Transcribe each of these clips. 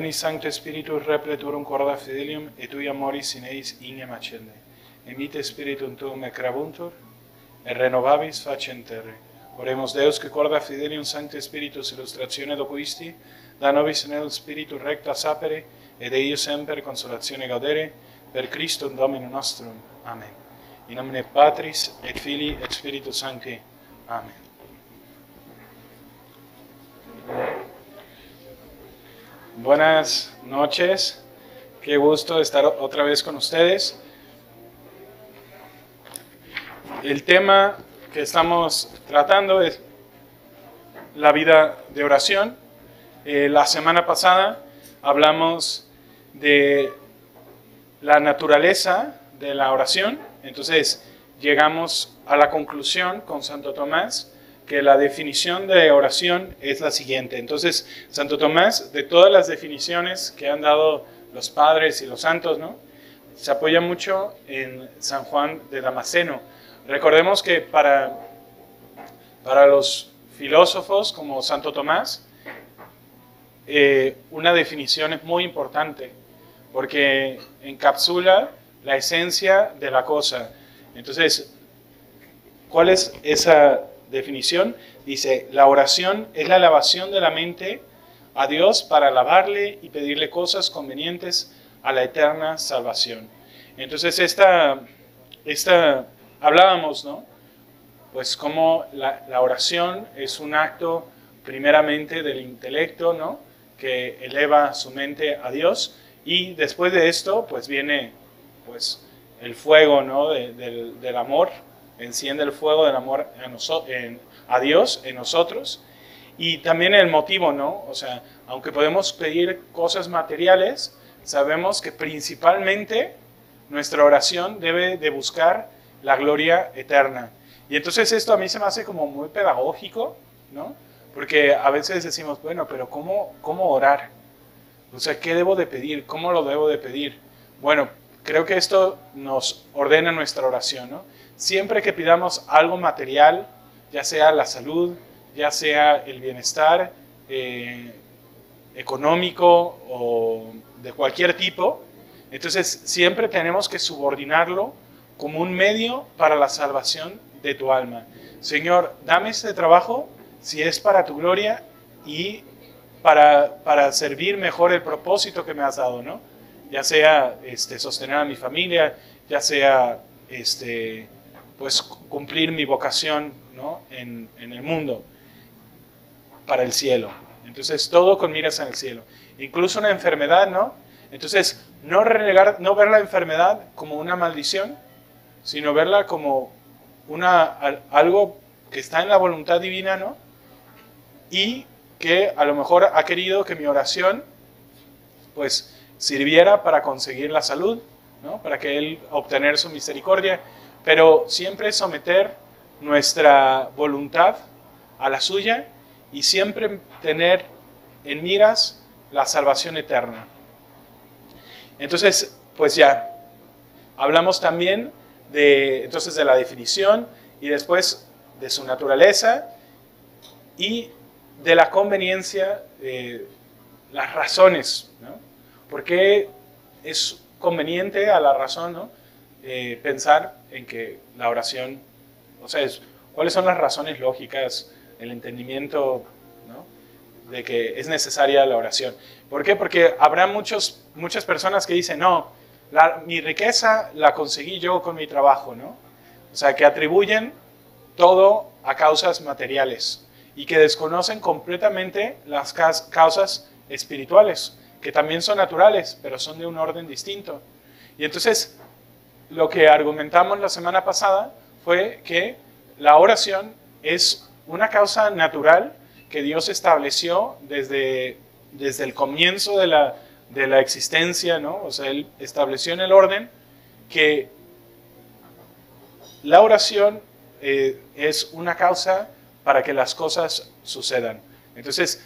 Veni Sancte Spiritus repleturum corda fidelium, et tui amoris in eis ignem accende. Emite Spiritum tuum et crabuntur, et renovabis faciem terre. Oremus Deus, que corda fidelium Sancte Spiritus illustratione docuisti, da nobis nel Spiritus recta sapere, et eius semper consolatione gaudere, per Christum Dominum nostrum. Amen. In nomine Patris, et Filii, et Spiritus Sancti. Amen. Buenas noches, qué gusto estar otra vez con ustedes. El tema que estamos tratando es la vida de oración. La semana pasada hablamos de la naturaleza de la oración, entonces llegamos a la conclusión con Santo Tomás que la definición de oración es la siguiente. Entonces, Santo Tomás, de todas las definiciones que han dado los padres y los santos, ¿no?, se apoya mucho en San Juan de Damasceno. Recordemos que para los filósofos como Santo Tomás, una definición es muy importante, porque encapsula la esencia de la cosa. Entonces, ¿cuál es esa definición? Dice: la oración es la elevación de la mente a Dios para alabarle y pedirle cosas convenientes a la eterna salvación. Entonces hablábamos, ¿no?, pues como la oración es un acto primeramente del intelecto, ¿no?, que eleva su mente a Dios, y después de esto pues viene pues el fuego, ¿no?, del amor. Enciende el fuego del amor a Dios en nosotros, y también el motivo, ¿no? O sea, aunque podemos pedir cosas materiales, sabemos que principalmente nuestra oración debe de buscar la gloria eterna. Y entonces esto a mí se me hace como muy pedagógico, ¿no? Porque a veces decimos, bueno, pero ¿cómo orar? O sea, ¿qué debo de pedir? ¿Cómo lo debo de pedir? Bueno, creo que esto nos ordena nuestra oración, ¿no? Siempre que pidamos algo material, ya sea la salud, ya sea el bienestar económico o de cualquier tipo, entonces siempre tenemos que subordinarlo como un medio para la salvación de tu alma. Señor, dame este trabajo si es para tu gloria y para servir mejor el propósito que me has dado, ¿no? Ya sea sostener a mi familia, ya sea pues cumplir mi vocación, ¿no?, en el mundo, para el cielo. Entonces todo con miras en el cielo. Incluso una enfermedad, ¿no? Entonces no ver la enfermedad como una maldición, sino verla como algo que está en la voluntad divina, ¿no?, y que a lo mejor ha querido que mi oración pues sirviera para conseguir la salud, ¿no?, para que Él obtener su misericordia, pero siempre someter nuestra voluntad a la suya y siempre tener en miras la salvación eterna. Entonces, pues ya hablamos también de la definición, y después de su naturaleza y de la conveniencia, las razones, ¿no? ¿Por qué es conveniente a la razón, ¿no?, pensar en que la oración, o sea, cuáles son las razones lógicas, el entendimiento, ¿no?, de que es necesaria la oración? ¿Por qué? Porque habrá muchas personas que dicen, no, mi riqueza la conseguí yo con mi trabajo, ¿no? O sea, que atribuyen todo a causas materiales y que desconocen completamente las causas espirituales, que también son naturales, pero son de un orden distinto. Y entonces, lo que argumentamos la semana pasada fue que la oración es una causa natural que Dios estableció desde el comienzo de la existencia, ¿no? O sea, Él estableció en el orden que la oración es una causa para que las cosas sucedan. Entonces,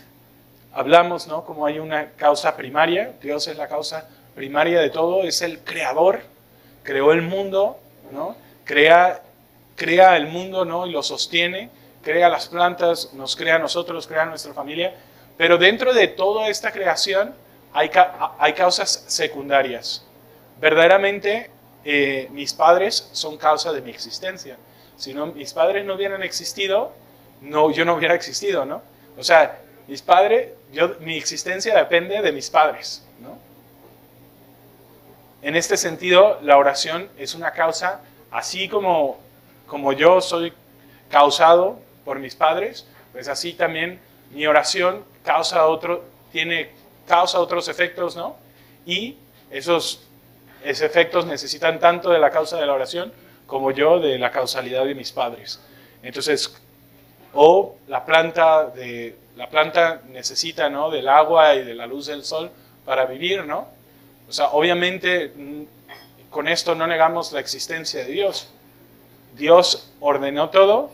hablamos, ¿no?, como hay una causa primaria. Dios es la causa primaria de todo, es el creador, creó el mundo, ¿no?, crea el mundo, ¿no?, y lo sostiene, crea las plantas, nos crea a nosotros, crea a nuestra familia, pero dentro de toda esta creación hay causas secundarias. Verdaderamente, mis padres son causa de mi existencia. Si no, mis padres no hubieran existido, yo no hubiera existido, ¿no? O sea, mis padres, mi existencia depende de mis padres, ¿no? En este sentido, la oración es una causa, así como yo soy causado por mis padres, pues así también mi oración causa otros efectos, ¿no? Y esos efectos necesitan tanto de la causa de la oración como yo de la causalidad de mis padres. Entonces, la planta necesita, ¿no?, del agua y de la luz del sol para vivir, ¿no? O sea, obviamente con esto no negamos la existencia de Dios. Dios ordenó todo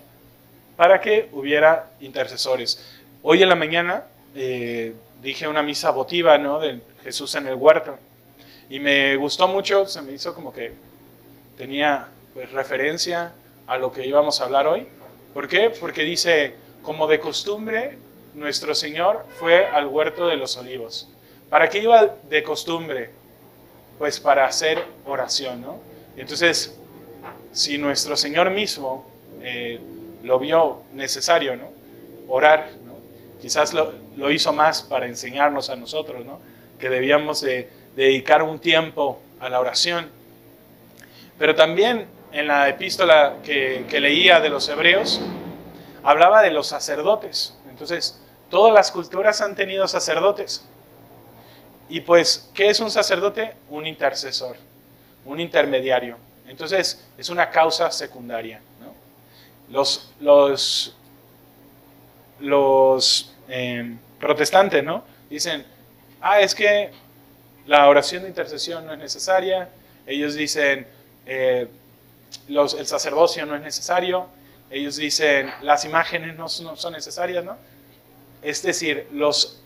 para que hubiera intercesores. Hoy en la mañana dije una misa votiva, ¿no?, de Jesús en el huerto. Y me gustó mucho, se me hizo como que tenía, pues, referencia a lo que íbamos a hablar hoy. ¿Por qué? Porque dice, como de costumbre, nuestro Señor fue al huerto de los olivos. ¿Para qué iba de costumbre? Pues para hacer oración, ¿no? Entonces, si nuestro Señor mismo lo vio necesario, ¿no?, orar, ¿no?, quizás lo hizo más para enseñarnos a nosotros, ¿no?, que debíamos de dedicar un tiempo a la oración. Pero también en la epístola que leía de los Hebreos, hablaba de los sacerdotes. Entonces, todas las culturas han tenido sacerdotes. Y pues, ¿qué es un sacerdote? Un intercesor, un intermediario. Entonces, es una causa secundaria, ¿no? Los protestantes, ¿no?, dicen, es que la oración de intercesión no es necesaria. Ellos dicen, el sacerdocio no es necesario. Ellos dicen, las imágenes no son necesarias, ¿no? Es decir, los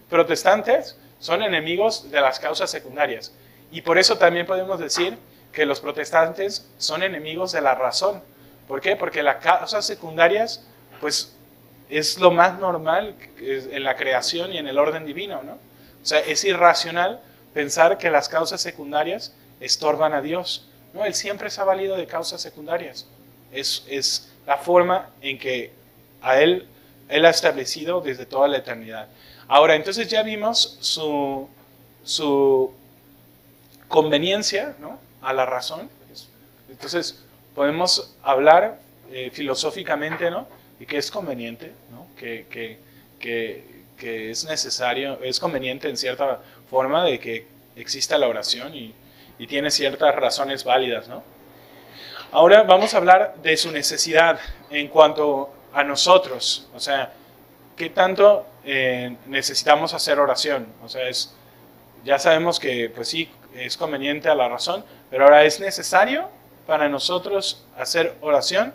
protestantes son enemigos de las causas secundarias. Y por eso también podemos decir que los protestantes son enemigos de la razón. ¿Por qué? Porque las causas secundarias, pues, es lo más normal en la creación y en el orden divino, ¿no? O sea, es irracional pensar que las causas secundarias estorban a Dios. No, Él siempre se ha valido de causas secundarias. Es la forma en que Él ha establecido desde toda la eternidad. Ahora, entonces ya vimos su conveniencia, ¿no?, a la razón. Entonces podemos hablar filosóficamente, ¿no?, de que es conveniente, ¿no?, que es necesario, es conveniente en cierta forma de que exista la oración y tiene ciertas razones válidas, ¿no? Ahora vamos a hablar de su necesidad en cuanto a nosotros, o sea, ¿qué tanto necesitamos hacer oración? O sea, ya sabemos que, pues sí, es conveniente a la razón, pero ahora ¿es necesario para nosotros hacer oración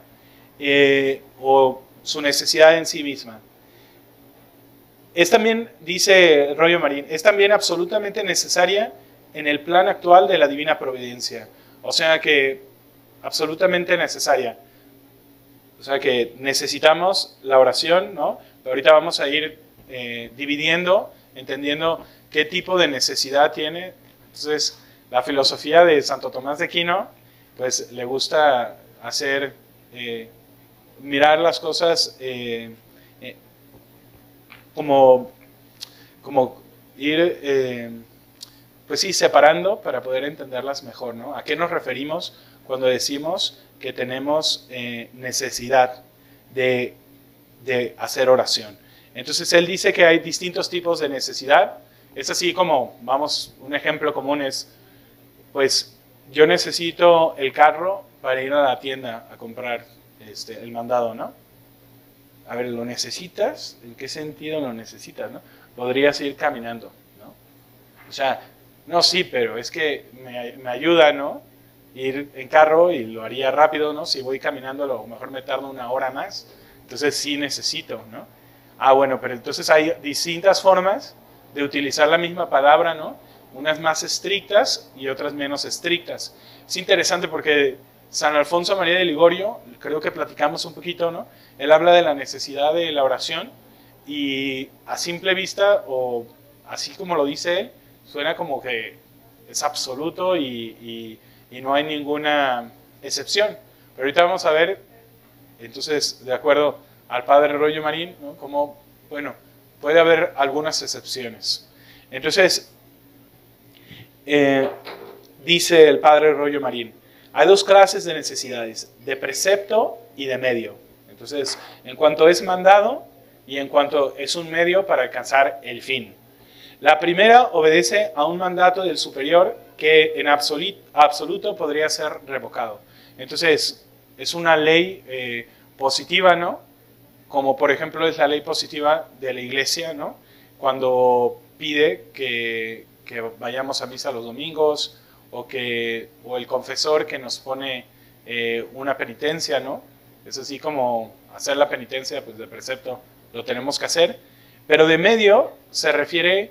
o su necesidad en sí misma? Es también, dice Rollo Marín, es también absolutamente necesaria en el plan actual de la divina providencia. O sea que absolutamente necesaria. O sea que necesitamos la oración, ¿no? Pero ahorita vamos a ir dividiendo, entendiendo qué tipo de necesidad tiene. Entonces, la filosofía de Santo Tomás de Aquino, pues le gusta hacer, mirar las cosas como ir, pues sí, separando para poder entenderlas mejor, ¿no? ¿A qué nos referimos cuando decimos que tenemos necesidad de hacer oración? Entonces él dice que hay distintos tipos de necesidad. Es así como, vamos, un ejemplo común es, pues yo necesito el carro para ir a la tienda a comprar el mandado, ¿no? A ver, ¿lo necesitas? ¿En qué sentido lo necesitas, no? Podrías ir caminando, ¿no? O sea, no, sí, pero es que me ayuda, ¿no?, ir en carro y lo haría rápido, ¿no? Si voy caminando, a lo mejor me tardo una hora más. Entonces sí necesito, ¿no? Bueno, pero entonces hay distintas formas de utilizar la misma palabra, ¿no? Unas más estrictas y otras menos estrictas. Es interesante porque San Alfonso María de Ligorio, creo que platicamos un poquito, ¿no? Él habla de la necesidad de la oración y a simple vista, o así como lo dice él, Suena como que es absoluto y no hay ninguna excepción. Pero ahorita vamos a ver, entonces, de acuerdo al padre Rollo Marín, ¿no? Como, bueno, puede haber algunas excepciones. Entonces, dice el padre Rollo Marín, hay dos clases de necesidades, de precepto y de medio. Entonces, en cuanto es mandado y en cuanto es un medio para alcanzar el fin. La primera obedece a un mandato del superior que en absoluto podría ser revocado. Entonces, es una ley positiva, ¿no? Como por ejemplo es la ley positiva de la iglesia, ¿no? Cuando pide que vayamos a misa los domingos o el confesor que nos pone una penitencia, ¿no? Es así como hacer la penitencia, pues de precepto lo tenemos que hacer. Pero de medio se refiere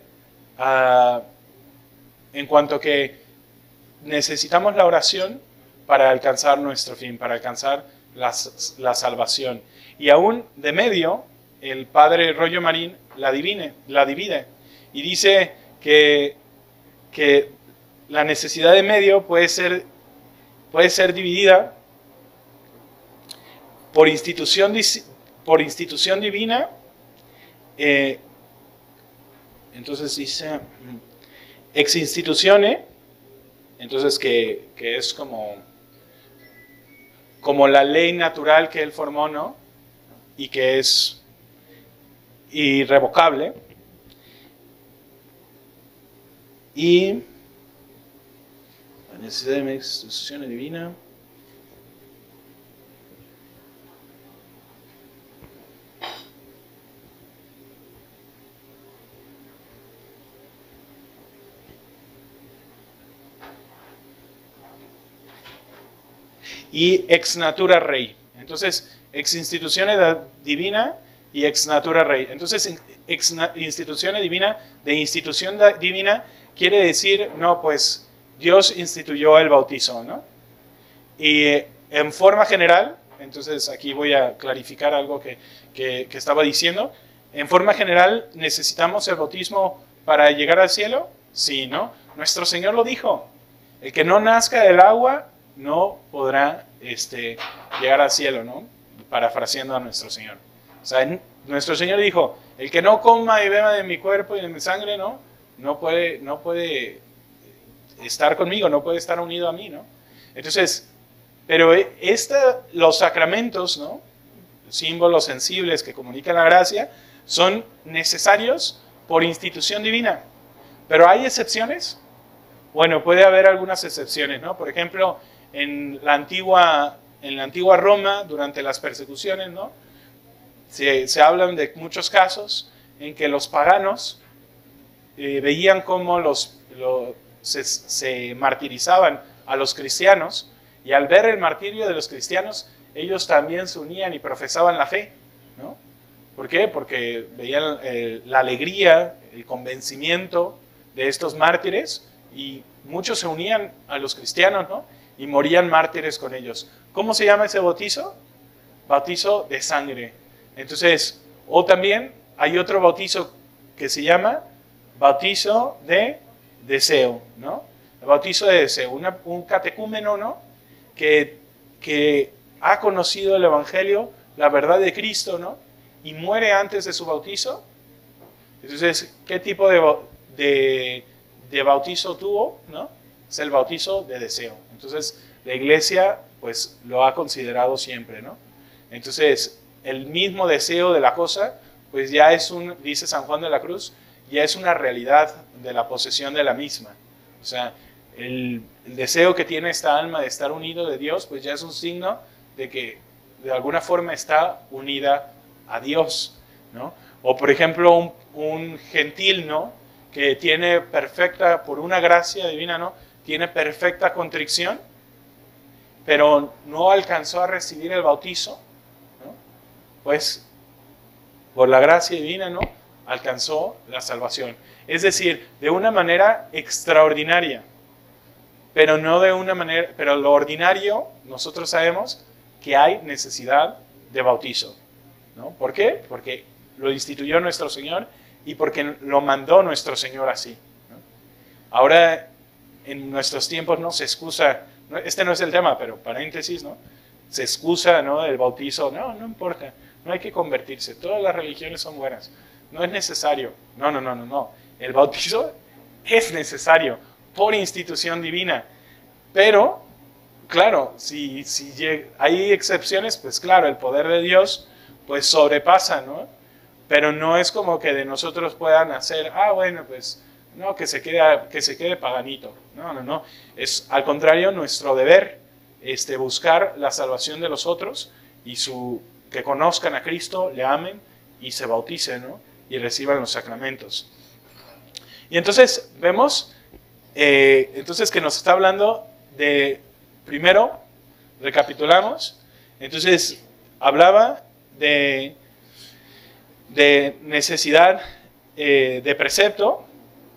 en cuanto que necesitamos la oración para alcanzar nuestro fin, para alcanzar la salvación. Y aún de medio, el padre Rollo Marín la divide y dice que la necesidad de medio puede ser dividida por institución divina. Entonces dice ex institutione, entonces que es como la ley natural que él formó, ¿no? Y que es irrevocable. Y la necesidad de ex institutione divina. Y ex natura rei. Entonces, ex institutione divina y ex natura rei. Entonces, ex institutione divina, de institución divina, quiere decir, no, pues Dios instituyó el bautizo, ¿no? Y en forma general, entonces aquí voy a clarificar algo que estaba diciendo. En forma general, ¿necesitamos el bautismo para llegar al cielo? Sí, ¿no? Nuestro Señor lo dijo. El que no nazca del agua no podrá llegar al cielo, ¿no? Parafraseando a nuestro Señor. O sea, nuestro Señor dijo, el que no coma y beba de mi cuerpo y de mi sangre, no puede estar conmigo, no puede estar unido a mí, ¿no? Entonces, pero los sacramentos, ¿no? Símbolos sensibles que comunican la gracia, son necesarios por institución divina. Pero ¿hay excepciones? Bueno, puede haber algunas excepciones, ¿no? Por ejemplo, en la antigua Roma, durante las persecuciones, ¿no? Se hablan de muchos casos en que los paganos veían cómo se martirizaban a los cristianos, y al ver el martirio de los cristianos, ellos también se unían y profesaban la fe, ¿no? ¿Por qué? Porque veían la alegría, el convencimiento de estos mártires, y muchos se unían a los cristianos, ¿no? Y morían mártires con ellos. ¿Cómo se llama ese bautizo? Bautizo de sangre. Entonces, o también hay otro bautizo que se llama bautizo de deseo, ¿no? El bautizo de deseo. Un catecúmeno, ¿no? Que ha conocido el Evangelio, la verdad de Cristo, ¿no? Y muere antes de su bautizo. Entonces, ¿qué tipo de bautizo tuvo? ¿No? Es el bautizo de deseo. Entonces, la iglesia, pues, lo ha considerado siempre, ¿no? Entonces, el mismo deseo de la cosa, pues ya dice San Juan de la Cruz, ya es una realidad de la posesión de la misma. O sea, el deseo que tiene esta alma de estar unido de Dios, pues ya es un signo de que de alguna forma está unida a Dios, ¿no? O por ejemplo, un gentil, ¿no? Que tiene por una gracia divina, ¿no? Tiene perfecta contrición, pero no alcanzó a recibir el bautizo, ¿no? Pues por la gracia divina, ¿no? Alcanzó la salvación. Es decir, de una manera extraordinaria, pero no de una manera, pero lo ordinario, nosotros sabemos que hay necesidad de bautizo, ¿no? ¿Por qué? Porque lo instituyó nuestro Señor y porque lo mandó nuestro Señor así, ¿no? Ahora, en nuestros tiempos, ¿no? Se excusa, este no es el tema, pero paréntesis, ¿no? Se excusa, ¿no? El bautizo, no importa, no hay que convertirse, todas las religiones son buenas, no es necesario. No. El bautizo es necesario por institución divina, pero, claro, si hay excepciones, pues claro, el poder de Dios pues sobrepasa, ¿no? Pero no es como que de nosotros puedan hacer, bueno, pues no, que se quede paganito. No. Es al contrario nuestro deber buscar la salvación de los otros y que conozcan a Cristo, le amen y se bauticen, ¿no? Y reciban los sacramentos. Y entonces vemos entonces que nos está hablando de, primero, recapitulamos, entonces hablaba de necesidad de precepto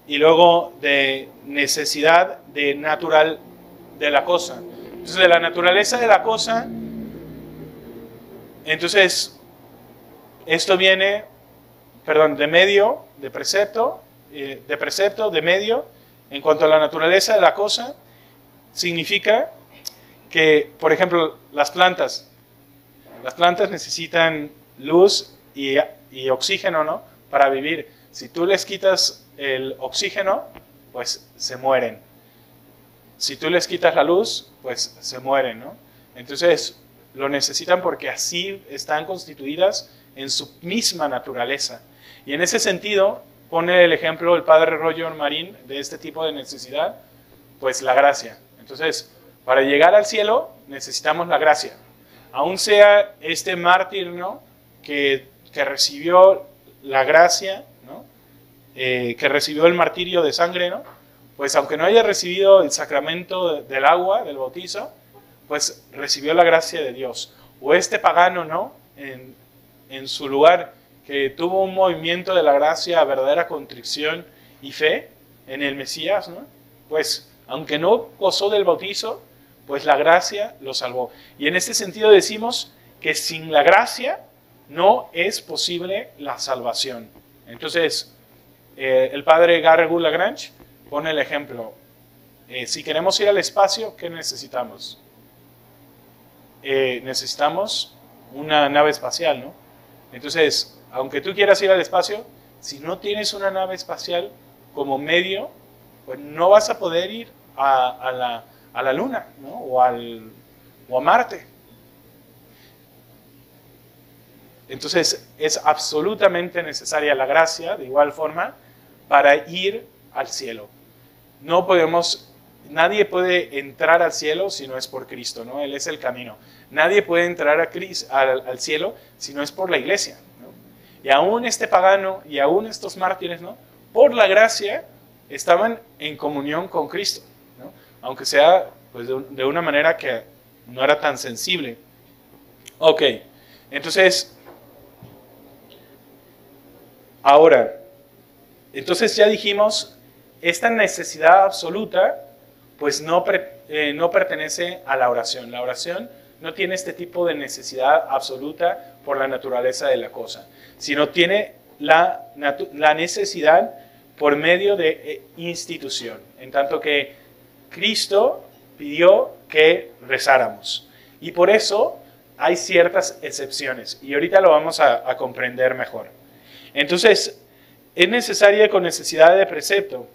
y luego de necesidad de natural de la cosa. Entonces, de la naturaleza de la cosa, entonces, esto viene, de medio, de precepto, de medio, en cuanto a la naturaleza de la cosa, significa que, por ejemplo, las plantas necesitan luz y oxígeno, ¿no? Para vivir. Si tú les quitas el oxígeno, pues se mueren. Si tú les quitas la luz, pues se mueren, ¿no? Entonces, lo necesitan porque así están constituidas en su misma naturaleza. Y en ese sentido, pone el ejemplo el padre Roger Marín de este tipo de necesidad, pues la gracia. Entonces, para llegar al cielo necesitamos la gracia. Aún sea este mártir, ¿no? que recibió la gracia, ¿no? Que recibió el martirio de sangre, ¿no? Pues aunque no haya recibido el sacramento del agua, del bautizo, pues recibió la gracia de Dios. O este pagano, ¿no? En su lugar, que tuvo un movimiento de la gracia, verdadera contrición y fe en el Mesías, ¿no? Pues aunque no gozó del bautizo, pues la gracia lo salvó. Y en este sentido decimos que sin la gracia no es posible la salvación. Entonces, el padre Garrigou-Lagrange pone el ejemplo. Si queremos ir al espacio, ¿qué necesitamos? Necesitamos una nave espacial, ¿no? Entonces, aunque tú quieras ir al espacio, si no tienes una nave espacial como medio, pues no vas a poder ir a la Luna, ¿no? o a Marte. Entonces, es absolutamente necesaria la gracia, de igual forma, para ir al cielo. Nadie puede entrar al cielo si no es por Cristo, ¿no? Él es el camino. Nadie puede entrar al cielo si no es por la iglesia, ¿no? Y aún este pagano y aún estos mártires, ¿no? Por la gracia estaban en comunión con Cristo, ¿no? Aunque sea pues, de una manera que no era tan sensible. Ok, entonces, ahora, entonces ya dijimos, esta necesidad absoluta pues no pertenece a la oración. La oración no tiene este tipo de necesidad absoluta por la naturaleza de la cosa, sino tiene la necesidad por medio de institución, en tanto que Cristo pidió que rezáramos. Y por eso hay ciertas excepciones, y ahorita lo vamos a comprender mejor. Entonces, es necesaria con necesidad de precepto.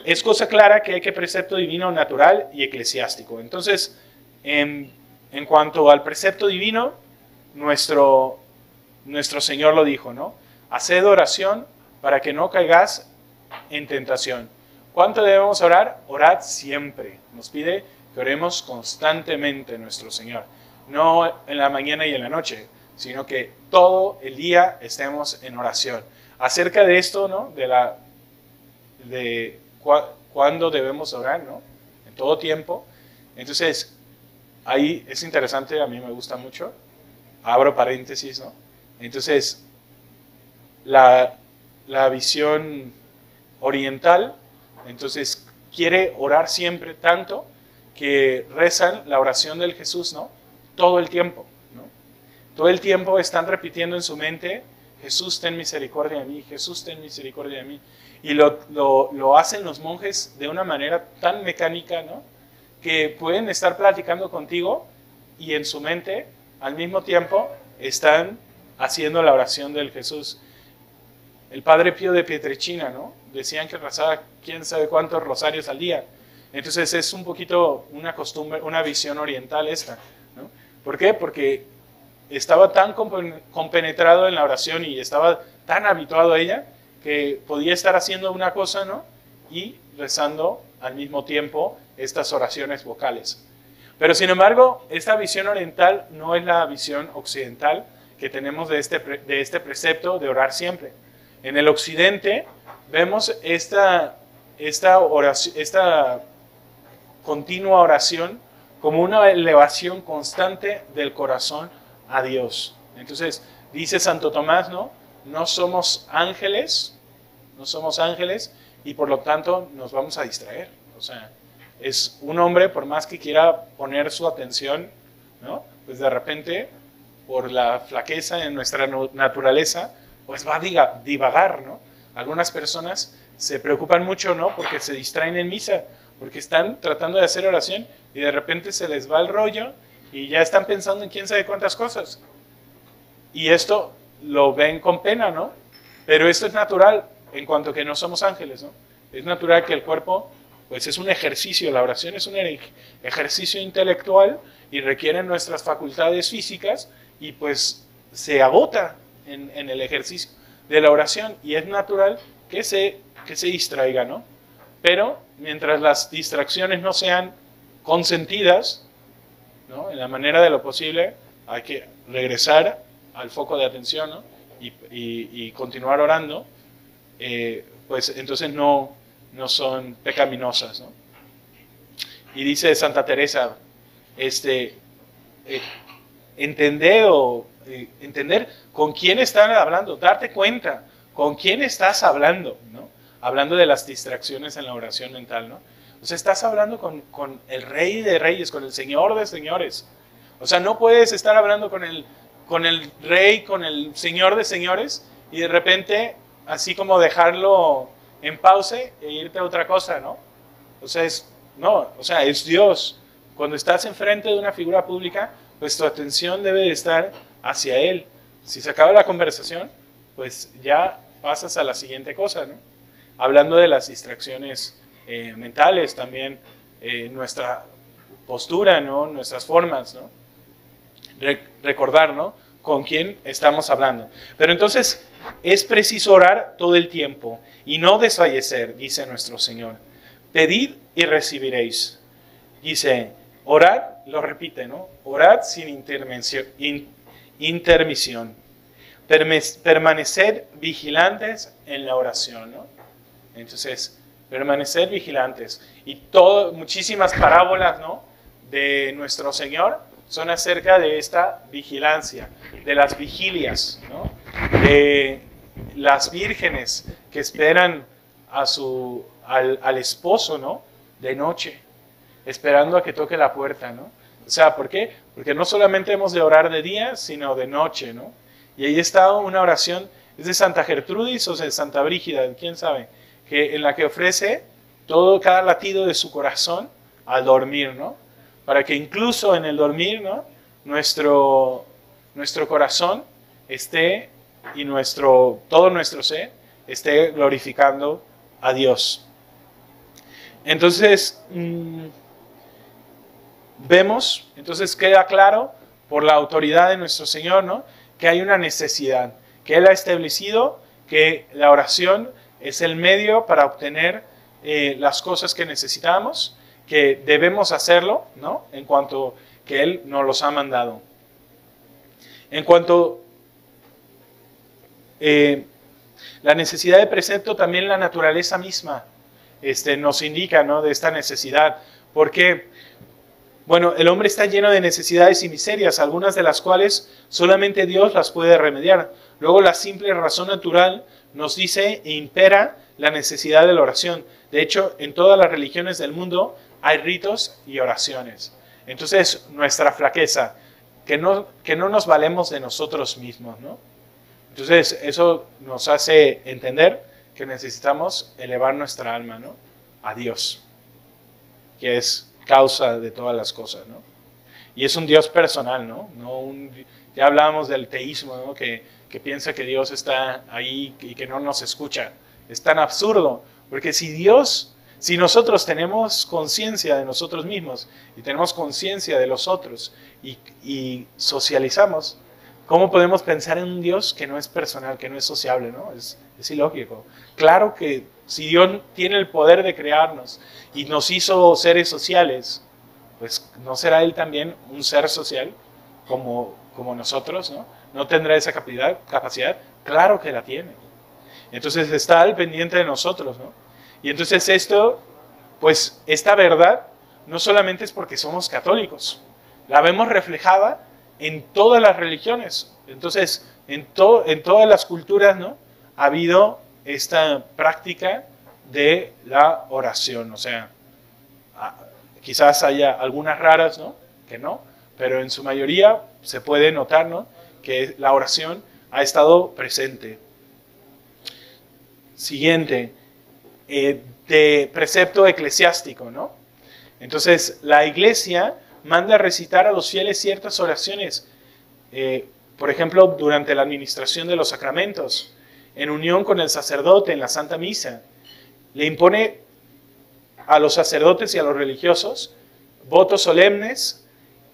Es cosa clara que hay que precepto divino, natural y eclesiástico. Entonces, en cuanto al precepto divino, nuestro Señor lo dijo, ¿no? Haced oración para que no caigas en tentación. ¿Cuánto debemos orar? Orad siempre. Nos pide que oremos constantemente nuestro Señor. No en la mañana y en la noche, sino que todo el día estemos en oración. Acerca de esto, ¿no? De cuándo debemos orar, ¿no? En todo tiempo. Entonces, ahí es interesante, a mí me gusta mucho. Abro paréntesis, ¿no? Entonces, la visión oriental, entonces, quiere orar siempre tanto que rezan la oración del Jesús, ¿no? Todo el tiempo, ¿no? Todo el tiempo están repitiendo en su mente, Jesús, ten misericordia de mí, Jesús, ten misericordia de mí. Y lo hacen los monjes de una manera tan mecánica, ¿no? Que pueden estar platicando contigo y en su mente, al mismo tiempo, están haciendo la oración del Jesús. El Padre Pío de Pietrelcina, ¿no? Decían que rezaba quién sabe cuántos rosarios al día. Entonces es un poquito una costumbre, una visión oriental esta, ¿no? ¿Por qué? Porque estaba tan compenetrado en la oración y estaba tan habituado a ella que podía estar haciendo una cosa, ¿no? Y rezando al mismo tiempo estas oraciones vocales. Pero sin embargo, esta visión oriental no es la visión occidental que tenemos de este precepto de orar siempre. En el occidente vemos esta continua oración como una elevación constante del corazón a Dios. Entonces, dice Santo Tomás, ¿no? No somos ángeles y por lo tanto nos vamos a distraer. O sea, es un hombre, por más que quiera poner su atención, ¿no? Pues de repente, por la flaqueza en nuestra naturaleza, pues va a divagar, ¿no? Algunas personas se preocupan mucho, ¿no? Porque se distraen en misa, porque están tratando de hacer oración y de repente se les va el rollo y ya están pensando en quién sabe cuántas cosas. Y esto lo ven con pena, ¿no? Pero esto es natural en cuanto que no somos ángeles, ¿no? Es natural que el cuerpo, pues es un ejercicio, la oración es un ejercicio intelectual y requiere nuestras facultades físicas y pues se agota en el ejercicio de la oración y es natural que se distraiga, ¿no? Pero mientras las distracciones no sean consentidas, ¿no? En la manera de lo posible, hay que regresar al foco de atención, ¿no? y continuar orando, pues entonces no son pecaminosas, ¿no? Y dice Santa Teresa, entender con quién están hablando, darte cuenta con quién estás hablando, ¿no? Hablando de las distracciones en la oración mental, ¿no? O sea, estás hablando con el Rey de Reyes, con el Señor de Señores. O sea, no puedes estar hablando con el Rey, con el Señor de Señores y de repente, así como dejarlo en pausa e irte a otra cosa, ¿no? O sea, es Dios. Cuando estás enfrente de una figura pública, pues tu atención debe de estar hacia Él. Si se acaba la conversación, pues ya pasas a la siguiente cosa, ¿no? Hablando de las distracciones mentales, también nuestra postura, ¿no? Nuestras formas, ¿no? Recordar, ¿no? Con quién estamos hablando. Pero entonces es preciso orar todo el tiempo y no desfallecer, dice nuestro Señor. Pedid y recibiréis. Dice, orad, lo repite, ¿no? Orad sin intermisión. Permanecer vigilantes en la oración, ¿no? Entonces, permanecer vigilantes. Y muchísimas parábolas, ¿no? De nuestro Señor son acerca de esta vigilancia, de las vigilias, ¿no? De las vírgenes que esperan al esposo, ¿no? De noche, esperando a que toque la puerta, ¿no? O sea, ¿por qué? Porque no solamente hemos de orar de día, sino de noche, ¿no? Y ahí está una oración, ¿es de Santa Gertrudis o de Santa Brígida? ¿Quién sabe? En la que ofrece cada latido de su corazón al dormir, ¿no? Para que incluso en el dormir, ¿no? Nuestro corazón esté y todo nuestro ser esté glorificando a Dios. Entonces, entonces queda claro por la autoridad de nuestro Señor, ¿no? Que hay una necesidad, que Él ha establecido que la oración es el medio para obtener las cosas que necesitamos, que debemos hacerlo, ¿no? En cuanto que Él nos los ha mandado. En cuanto la necesidad de precepto, también la naturaleza misma nos indica, ¿no? De esta necesidad. Porque, bueno, el hombre está lleno de necesidades y miserias, algunas de las cuales solamente Dios las puede remediar. Luego la simple razón natural nos dice e impera la necesidad de la oración. De hecho, en todas las religiones del mundo hay ritos y oraciones. Entonces, nuestra flaqueza, que no nos valemos de nosotros mismos, ¿no? Entonces, eso nos hace entender que necesitamos elevar nuestra alma, ¿no?, a Dios, que es causa de todas las cosas, ¿no? Y es un Dios personal, ¿no? Ya hablábamos del teísmo, ¿no?, que piensa que Dios está ahí y que no nos escucha. Es tan absurdo, porque si nosotros tenemos conciencia de nosotros mismos y tenemos conciencia de los otros y socializamos, ¿cómo podemos pensar en un Dios que no es personal, que no es sociable, ¿no? Es ilógico. Claro que si Dios tiene el poder de crearnos y nos hizo seres sociales, pues ¿no será Él también un ser social como nosotros, ¿no? ¿No tendrá esa capacidad? Claro que la tiene. Entonces está al pendiente de nosotros, ¿no? Y entonces esta verdad no solamente es porque somos católicos, la vemos reflejada en todas las religiones. Entonces, en todas las culturas, ¿no?, ha habido esta práctica de la oración. O sea, quizás haya algunas raras, ¿no?, que no, pero en su mayoría se puede notar, ¿no?, que la oración ha estado presente. Siguiente, de precepto eclesiástico, ¿no? Entonces, la iglesia manda a recitar a los fieles ciertas oraciones, por ejemplo, durante la administración de los sacramentos, en unión con el sacerdote en la Santa Misa. Le impone a los sacerdotes y a los religiosos votos solemnes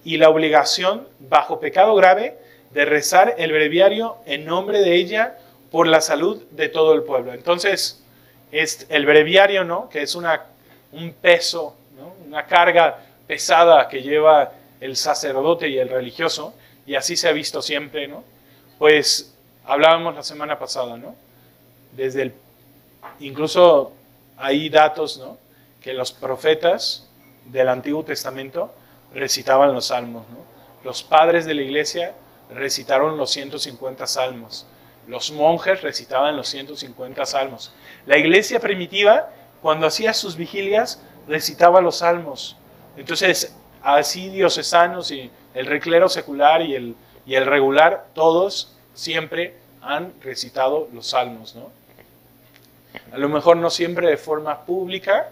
y la obligación, bajo pecado grave, de rezar el breviario en nombre de ella por la salud de todo el pueblo. Entonces, el breviario, ¿no?, que es un peso, ¿no?, una carga pesada que lleva el sacerdote y el religioso, y así se ha visto siempre, ¿no? Pues hablábamos la semana pasada, ¿no? Incluso hay datos, ¿no?, que los profetas del Antiguo Testamento recitaban los salmos, ¿no? Los padres de la iglesia recitaron los 150 salmos. Los monjes recitaban los 150 salmos. La iglesia primitiva, cuando hacía sus vigilias, recitaba los salmos. Entonces, así diocesanos y el clero secular y el regular, todos siempre han recitado los salmos, ¿no? A lo mejor no siempre de forma pública,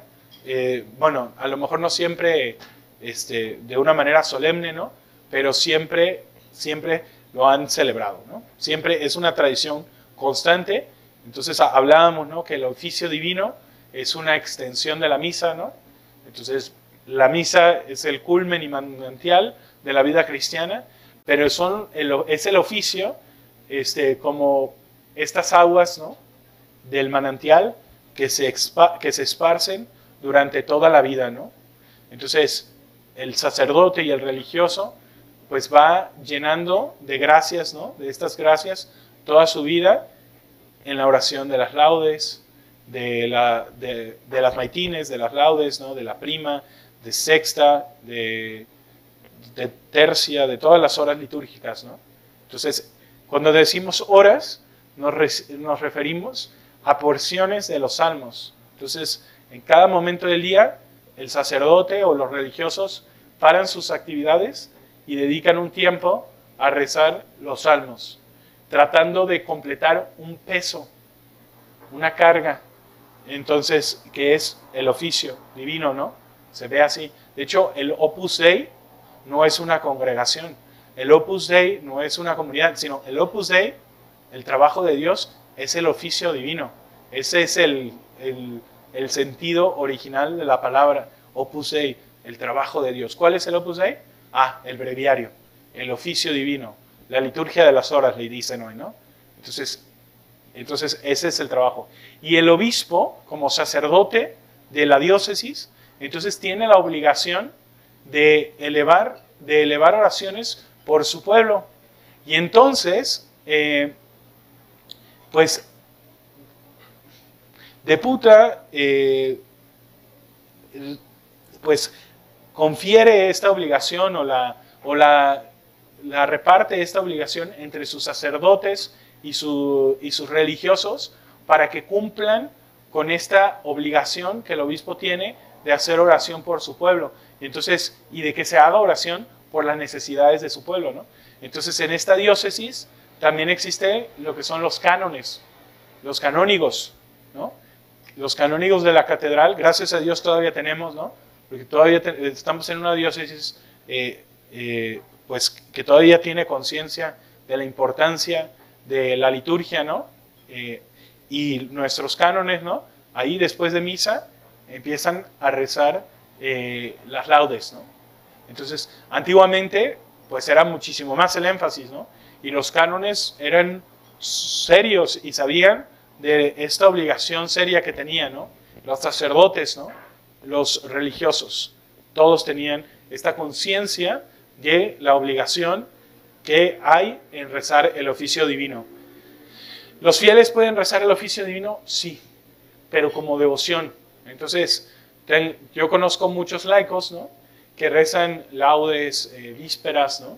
a lo mejor no siempre de una manera solemne, ¿no?, pero siempre lo han celebrado, ¿no? Siempre es una tradición constante. Entonces hablábamos, ¿no?, que el oficio divino es una extensión de la misa, ¿no? Entonces la misa es el culmen y manantial de la vida cristiana, pero es el oficio, como estas aguas, ¿no?, del manantial que se esparcen durante toda la vida, ¿no? Entonces el sacerdote y el religioso pues va llenando de gracias, ¿no?, de estas gracias toda su vida en la oración de las laudes, de las maitines, de las laudes, ¿no?, de la prima, de sexta, de tercia, de todas las horas litúrgicas, ¿no? Entonces, cuando decimos horas, nos referimos a porciones de los salmos. Entonces, en cada momento del día, el sacerdote o los religiosos paran sus actividades y dedican un tiempo a rezar los salmos, tratando de completar un peso, una carga, entonces, que es el oficio divino, ¿no? Se ve así. De hecho, el Opus Dei no es una congregación, el Opus Dei no es una comunidad, sino el Opus Dei, el trabajo de Dios, es el oficio divino. Ese es el sentido original de la palabra Opus Dei, el trabajo de Dios. ¿Cuál es el Opus Dei? El breviario, el oficio divino, la liturgia de las horas, le dicen hoy, ¿no? Entonces ese es el trabajo. Y el obispo, como sacerdote de la diócesis, entonces tiene la obligación de elevar oraciones por su pueblo. Y entonces, pues, deputa, pues, confiere esta obligación o la reparte esta obligación entre sus sacerdotes y sus religiosos para que cumplan con esta obligación que el obispo tiene de hacer oración por su pueblo. Entonces, y de que se haga oración por las necesidades de su pueblo, ¿no? Entonces, en esta diócesis, también existe lo que son los cánones, los canónigos, ¿no? Los canónigos de la catedral, gracias a Dios todavía tenemos, ¿no? Porque todavía estamos en una diócesis pues que todavía tiene conciencia de la importancia de la liturgia, ¿no? Y nuestros cánones, ¿no? Ahí después de misa empiezan a rezar las laudes, ¿no? Entonces, antiguamente, pues era muchísimo más el énfasis, ¿no? Y los cánones eran serios y sabían de esta obligación seria que tenían, ¿no? Los sacerdotes, ¿no? Los religiosos, todos tenían esta conciencia de la obligación que hay en rezar el oficio divino. ¿Los fieles pueden rezar el oficio divino? Sí, pero como devoción. Entonces, yo conozco muchos laicos, ¿no? Que rezan laudes, vísperas, ¿no?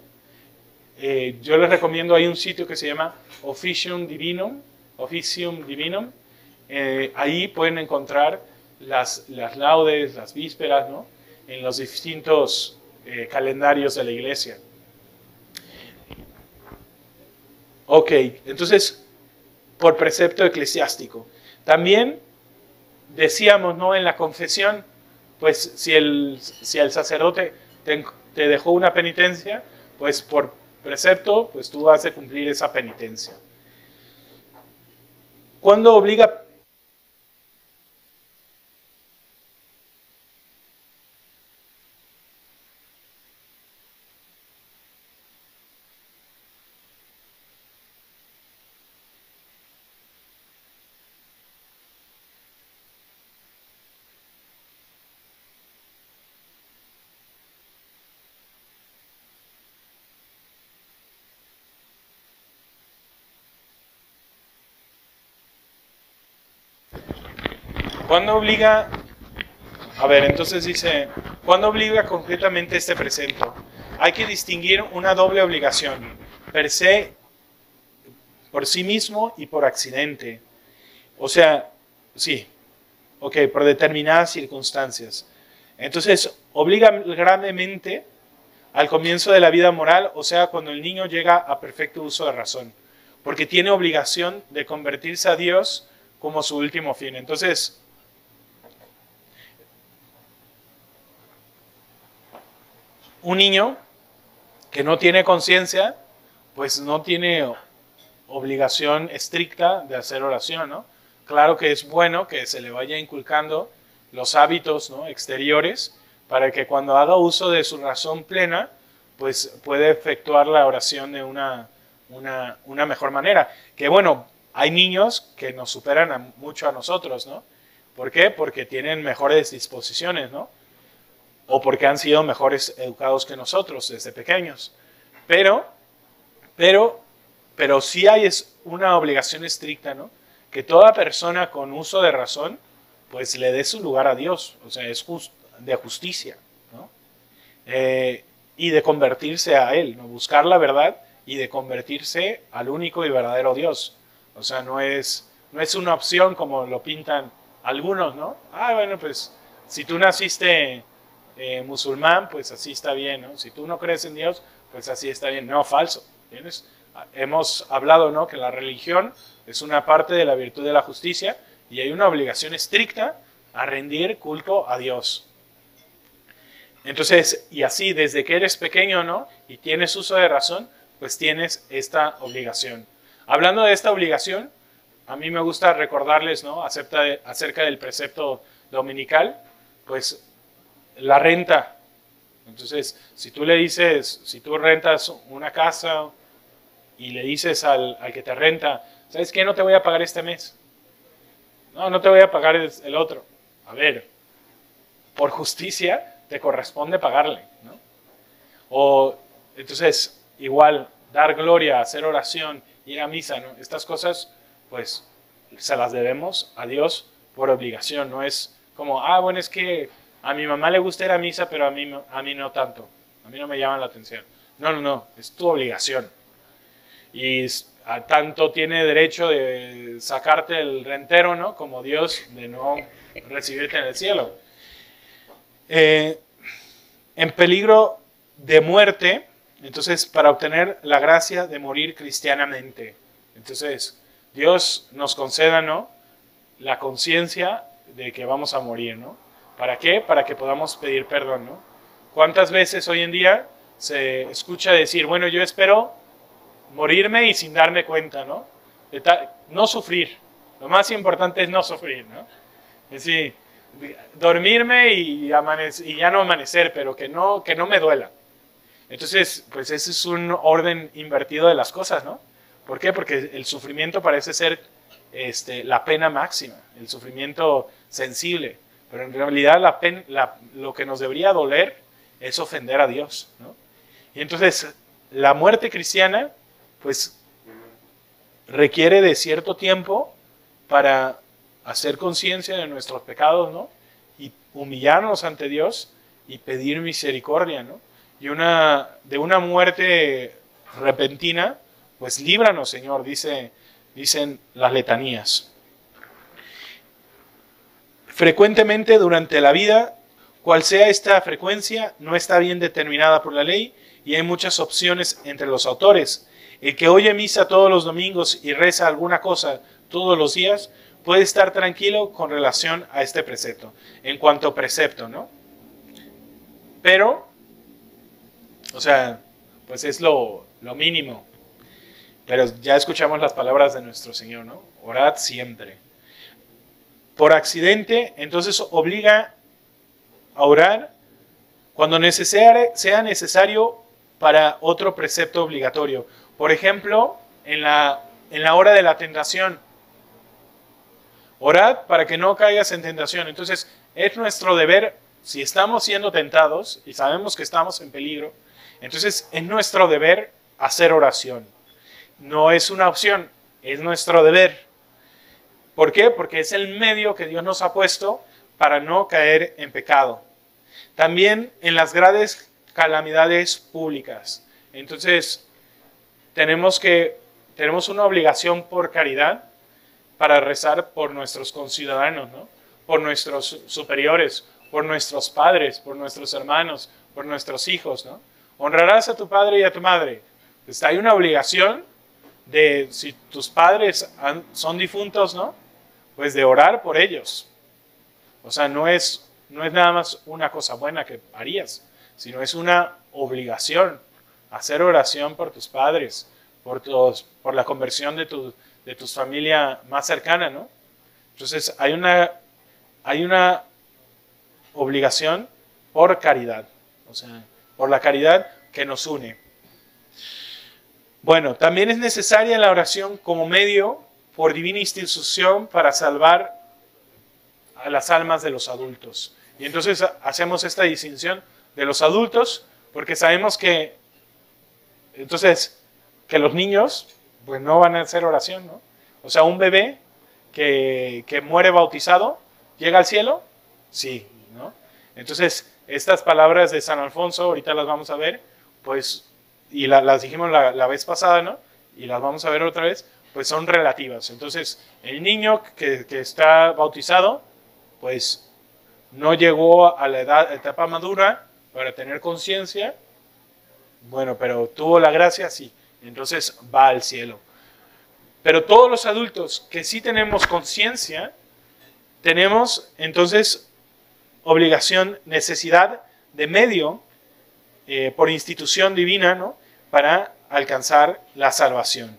Yo les recomiendo, hay un sitio que se llama Officium Divinum. Ahí pueden encontrar las laudes, las vísperas, ¿no? En los distintos calendarios de la iglesia. Ok, entonces, por precepto eclesiástico. También decíamos, ¿no? En la confesión, pues si el sacerdote te dejó una penitencia, pues por precepto, pues tú has de cumplir esa penitencia. ¿Cuándo obliga? ¿Cuándo obliga? A ver, entonces dice, ¿cuándo obliga concretamente este precepto? Hay que distinguir una doble obligación, per se, por sí mismo y por accidente. O sea, sí, ok, por determinadas circunstancias. Entonces, obliga gravemente al comienzo de la vida moral, o sea, cuando el niño llega a perfecto uso de razón, porque tiene obligación de convertirse a Dios como su último fin. Entonces, un niño que no tiene conciencia, pues no tiene obligación estricta de hacer oración, ¿no? Claro que es bueno que se le vaya inculcando los hábitos, ¿no? Exteriores, para que cuando haga uso de su razón plena, pues puede efectuar la oración de una mejor manera. Que bueno, hay niños que nos superan mucho a nosotros, ¿no? ¿Por qué? Porque tienen mejores disposiciones, ¿no? O porque han sido mejores educados que nosotros desde pequeños. Pero sí hay una obligación estricta, ¿no? Que toda persona con uso de razón, pues le dé su lugar a Dios. O sea, es de justicia, ¿no? Y de convertirse a Él, ¿no? Buscar la verdad y de convertirse al único y verdadero Dios. O sea, no es una opción como lo pintan algunos, ¿no? Ah, bueno, pues si tú naciste musulmán, pues así está bien, ¿no? Si tú no crees en Dios, pues así está bien. No, falso. ¿Tienes? Hemos hablado, ¿no? Que la religión es una parte de la virtud de la justicia y hay una obligación estricta a rendir culto a Dios. Entonces, y así, desde que eres pequeño, ¿no? Y tienes uso de razón, pues tienes esta obligación. Hablando de esta obligación, a mí me gusta recordarles, ¿no? Acerca del precepto dominical, pues la renta. Entonces, si tú rentas una casa y le dices al que te renta, ¿sabes qué? No te voy a pagar este mes. No te voy a pagar el otro. A ver, por justicia te corresponde pagarle, ¿no? O, entonces, igual, dar gloria, hacer oración, ir a misa, ¿no? Estas cosas, pues, se las debemos a Dios por obligación. No es como, bueno, es que a mi mamá le gusta ir a misa, pero a mí no tanto. A mí no me llama la atención. No, es tu obligación. Y tanto tiene derecho de sacarte el rentero, ¿no? Como Dios de no recibirte en el cielo. En peligro de muerte, Entonces, para obtener la gracia de morir cristianamente. Entonces, Dios nos conceda, ¿no?, la conciencia de que vamos a morir, ¿no? ¿Para qué? Para que podamos pedir perdón, ¿no? ¿Cuántas veces hoy en día se escucha decir, bueno, yo espero morirme y sin darme cuenta, ¿no? No sufrir. Lo más importante es no sufrir, ¿no? Es decir, dormirme y ya no amanecer, pero que no me duela. Entonces, pues ese es un orden invertido de las cosas, ¿no? ¿Por qué? Porque el sufrimiento parece ser la pena máxima, el sufrimiento sensible, pero en realidad lo que nos debería doler es ofender a Dios, ¿no? Y entonces, la muerte cristiana, pues, requiere de cierto tiempo para hacer conciencia de nuestros pecados, ¿no? Y humillarnos ante Dios y pedir misericordia, ¿no? Y de una muerte repentina, pues líbranos, Señor, dicen las letanías. Frecuentemente durante la vida, cual sea esta frecuencia, no está bien determinada por la ley y hay muchas opciones entre los autores. El que oye misa todos los domingos y reza alguna cosa todos los días puede estar tranquilo con relación a este precepto, en cuanto a precepto, ¿no? Pero, o sea, pues es lo mínimo. Pero ya escuchamos las palabras de nuestro Señor, ¿no? Orad siempre. Por accidente, entonces obliga a orar cuando sea necesario para otro precepto obligatorio. Por ejemplo, en la hora de la tentación. Orad para que no caigas en tentación. Entonces, es nuestro deber, si estamos siendo tentados y sabemos que estamos en peligro, entonces es nuestro deber hacer oración. No es una opción, es nuestro deber. ¿Por qué? Porque es el medio que Dios nos ha puesto para no caer en pecado. También en las graves calamidades públicas. Entonces, tenemos una obligación por caridad para rezar por nuestros conciudadanos, ¿no? Por nuestros superiores, por nuestros padres, por nuestros hermanos, por nuestros hijos, ¿no? Honrarás a tu padre y a tu madre. Pues hay una obligación de, si tus padres son difuntos, ¿no?, pues de orar por ellos. O sea, no es nada más una cosa buena que harías, sino es una obligación hacer oración por tus padres, por la conversión de tu familia más cercana, ¿no? Entonces hay una obligación por caridad, o sea, por la caridad que nos une. Bueno, también es necesaria la oración como medio por divina institución para salvar a las almas de los adultos. Y entonces hacemos esta distinción de los adultos porque sabemos que los niños pues no van a hacer oración, ¿no? O sea, un bebé que muere bautizado, ¿llega al cielo? Sí, ¿no? Entonces, estas palabras de San Alfonso, ahorita las vamos a ver, pues, y las dijimos la vez pasada, ¿no? Y las vamos a ver otra vez, pues son relativas. Entonces, el niño que está bautizado, pues, no llegó a la etapa madura para tener conciencia, bueno, pero tuvo la gracia, sí, entonces va al cielo. Pero todos los adultos que sí tenemos conciencia, tenemos entonces obligación, necesidad de medio por institución divina, ¿no?, para alcanzar la salvación.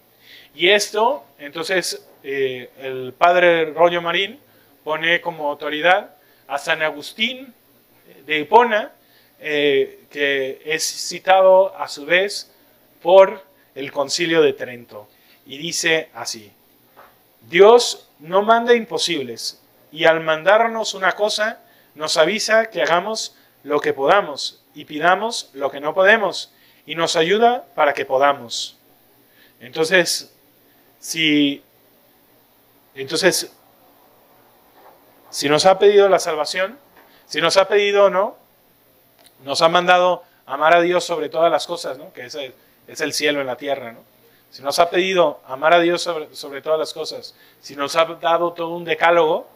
Y esto, entonces, el padre Rollo Marín pone como autoridad a San Agustín de Hipona, que es citado a su vez por el Concilio de Trento. Y dice así: Dios no manda imposibles, y al mandarnos una cosa, nos avisa que hagamos lo que podamos y pidamos lo que no podemos, y nos ayuda para que podamos. Entonces, si nos ha pedido la salvación, si nos ha pedido, ¿no?, nos ha mandado amar a Dios sobre todas las cosas, ¿no?, que es el cielo en la tierra, ¿no? Si nos ha pedido amar a Dios sobre todas las cosas, si nos ha dado todo un decálogo,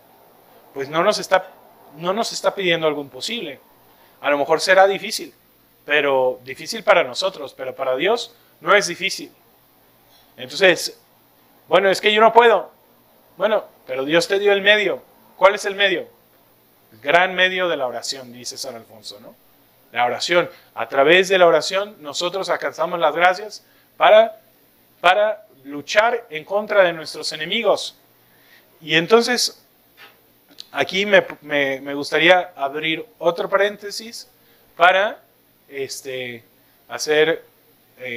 pues no nos está pidiendo algo imposible. A lo mejor será difícil, pero difícil para nosotros, pero para Dios no es difícil. Entonces, bueno, es que yo no puedo. Bueno, pero Dios te dio el medio. ¿Cuál es el medio? El gran medio de la oración, dice San Alfonso, ¿no? La oración. A través de la oración nosotros alcanzamos las gracias para luchar en contra de nuestros enemigos. Y entonces, aquí me gustaría abrir otro paréntesis para hacer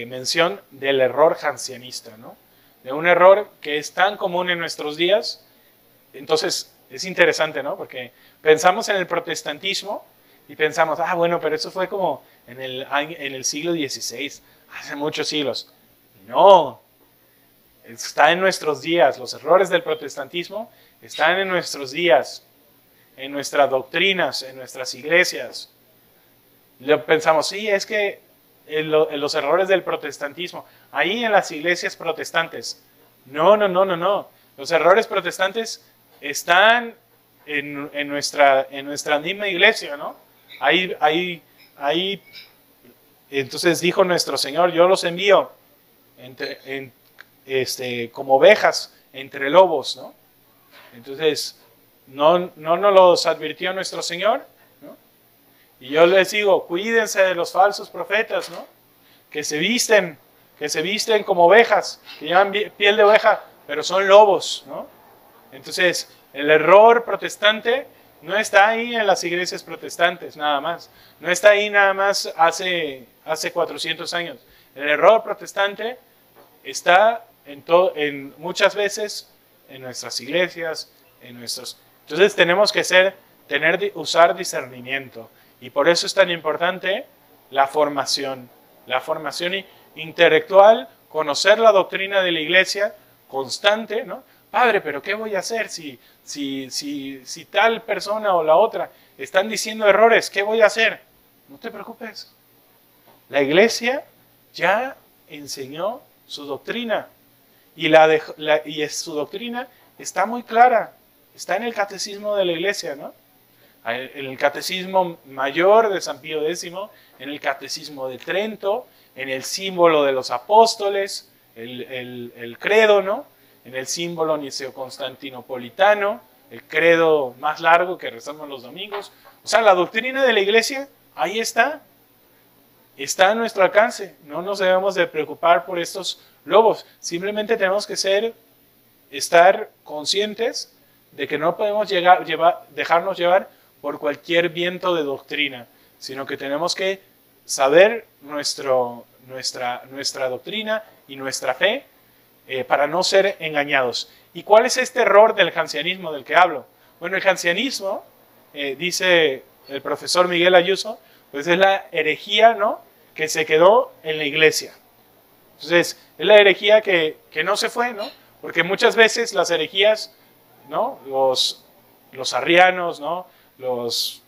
mención del error jansenista, ¿no? De un error que es tan común en nuestros días. Entonces, es interesante, ¿no? Porque pensamos en el protestantismo y pensamos, bueno, pero eso fue como en el siglo XVI, hace muchos siglos. No, está en nuestros días. Los errores del protestantismo están en nuestros días, en nuestras doctrinas, en nuestras iglesias. Pensamos, sí, es que los errores del protestantismo, ahí en las iglesias protestantes. No. Los errores protestantes están en nuestra misma iglesia, ¿no? Ahí, entonces dijo nuestro Señor, yo los envío como ovejas entre lobos, ¿no? Entonces, no nos los advirtió nuestro Señor, ¿no? Y yo les digo, cuídense de los falsos profetas, ¿no? Que se visten como ovejas, que llevan piel de oveja, pero son lobos, ¿no? Entonces, el error protestante no está ahí en las iglesias protestantes, nada más. No está ahí nada más hace 400 años. El error protestante está muchas veces en nuestras iglesias, Entonces tenemos que usar discernimiento. Y por eso es tan importante la formación intelectual, conocer la doctrina de la iglesia constante, ¿no? Padre, pero ¿qué voy a hacer si tal persona o la otra están diciendo errores? ¿Qué voy a hacer? No te preocupes. La iglesia ya enseñó su doctrina y su doctrina está muy clara. Está en el catecismo de la iglesia, ¿no? En el catecismo mayor de San Pío X, en el catecismo de Trento, en el símbolo de los apóstoles, el credo, ¿no? En el símbolo niceo-constantinopolitano, el credo más largo que rezamos los domingos. O sea, la doctrina de la iglesia, ahí está a nuestro alcance. No nos debemos de preocupar por estos lobos. Simplemente tenemos que estar conscientes de que no podemos dejarnos llevar por cualquier viento de doctrina, sino que tenemos que saber nuestra doctrina y nuestra fe para no ser engañados. ¿Y cuál es este error del jansenismo del que hablo? Bueno, el jansenismo, dice el profesor Miguel Ayuso, pues es la herejía, ¿no?, que se quedó en la iglesia. Entonces, es la herejía que no se fue, ¿no? Porque muchas veces las herejías, ¿no?, los arrianos, ¿no?, los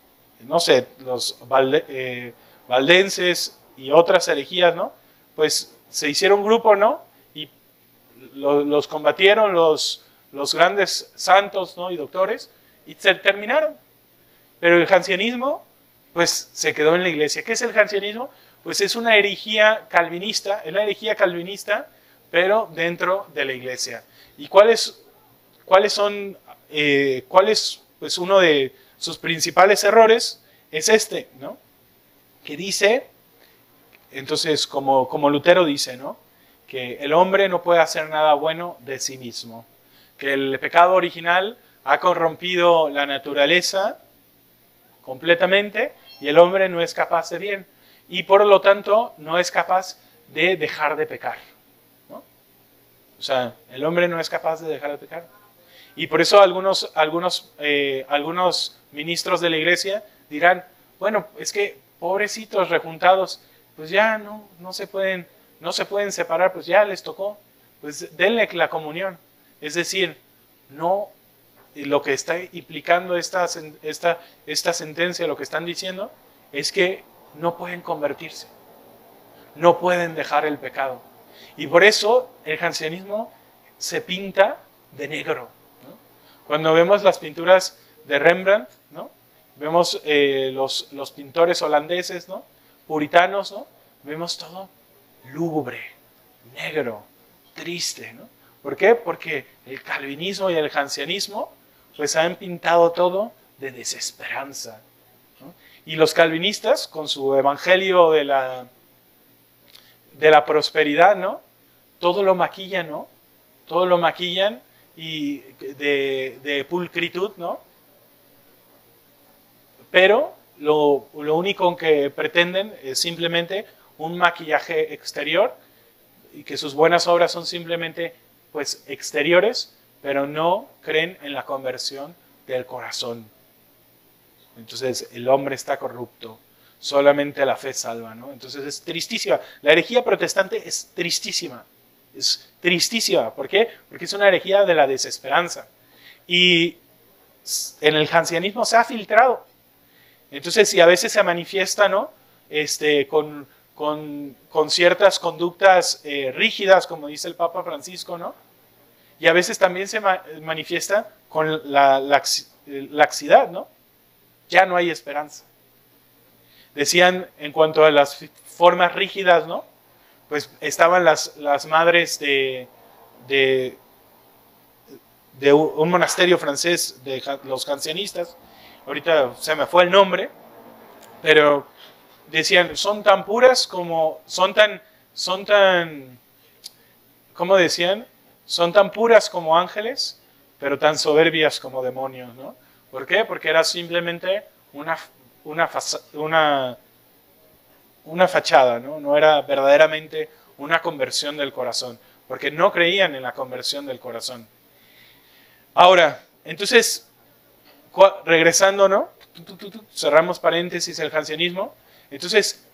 valdenses y otras herejías, ¿no?, pues se hicieron grupo, ¿no?, y los combatieron los grandes santos, ¿no?, y doctores, y se terminaron. Pero el jansenismo, pues se quedó en la iglesia. ¿Qué es el jansenismo? Pues es una herejía calvinista, pero dentro de la iglesia. ¿Y cuál es pues uno de sus principales errores? Es ¿no?, que dice, entonces como Lutero dice, ¿no?, que el hombre no puede hacer nada bueno de sí mismo, que el pecado original ha corrompido la naturaleza completamente y el hombre no es capaz de bien y por lo tanto no es capaz de dejar de pecar, ¿no? O sea, el hombre no es capaz de dejar de pecar. Y por eso algunos ministros de la iglesia dirán, bueno, es que pobrecitos rejuntados, pues ya no se pueden separar, pues ya les tocó, pues denle la comunión. Es decir, no, lo que está implicando esta sentencia, lo que están diciendo, es que no pueden convertirse, no pueden dejar el pecado. Y por eso el jansenismo se pinta de negro, ¿no? Cuando vemos las pinturas de Rembrandt, ¿no?, vemos los pintores holandeses, ¿no?, puritanos, ¿no? Vemos todo lúgubre, negro, triste, ¿no? ¿Por qué? Porque el calvinismo y el jansenismo pues han pintado todo de desesperanza, ¿no? Y los calvinistas, con su evangelio de la prosperidad, ¿no? Todo lo maquillan, ¿no? Todo lo maquillan y de pulcritud, ¿no? Pero lo único que pretenden es simplemente un maquillaje exterior y que sus buenas obras son simplemente pues exteriores, pero no creen en la conversión del corazón. Entonces el hombre está corrupto, solamente la fe salva, ¿no? Entonces es tristísima. La herejía protestante es tristísima. Es tristísima. ¿Por qué? Porque es una herejía de la desesperanza. Y en el jansenismo se ha filtrado. Entonces, si a veces se manifiesta, ¿no? Con ciertas conductas rígidas, como dice el Papa Francisco, ¿no? Y a veces también se manifiesta con la laxidad, ¿no? Ya no hay esperanza. Decían, en cuanto a las formas rígidas, ¿no? Pues estaban las madres de un monasterio francés de los jansenistas. Ahorita se me fue el nombre, pero decían, son tan puras como, ¿cómo decían? Son tan puras como ángeles, pero tan soberbias como demonios, ¿no? ¿Por qué? Porque era simplemente una fachada, ¿no? No era verdaderamente una conversión del corazón, porque no creían en la conversión del corazón. Ahora, entonces, regresando, ¿no? Cerramos paréntesis el jansenismo. Entonces,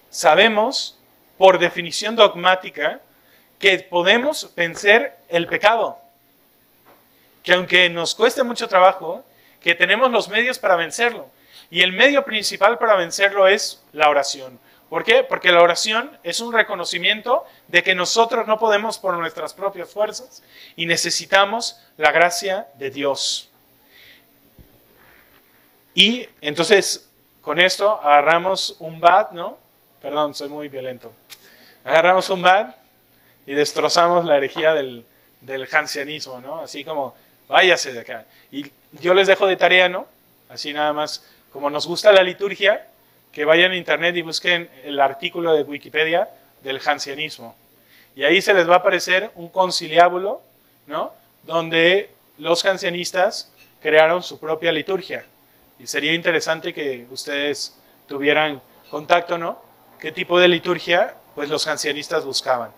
sabemos, por definición dogmática, que podemos vencer el pecado. Que aunque nos cueste mucho trabajo, que tenemos los medios para vencerlo. Y el medio principal para vencerlo es la oración. ¿Por qué? Porque la oración es un reconocimiento de que nosotros no podemos por nuestras propias fuerzas y necesitamos la gracia de Dios. Y entonces, con esto agarramos un bat, ¿no? Perdón, soy muy violento. Agarramos un bat y destrozamos la herejía del jansenismo, ¿no? Así como, váyase de acá. Y yo les dejo de tarea, ¿no? Así nada más, como nos gusta la liturgia, que vayan a internet y busquen el artículo de Wikipedia del jansenismo. Y ahí se les va a aparecer un conciliábulo, ¿no? Donde los jansenistas crearon su propia liturgia. Y sería interesante que ustedes tuvieran contacto, ¿no? ¿Qué tipo de liturgia pues los jansenistas buscaban?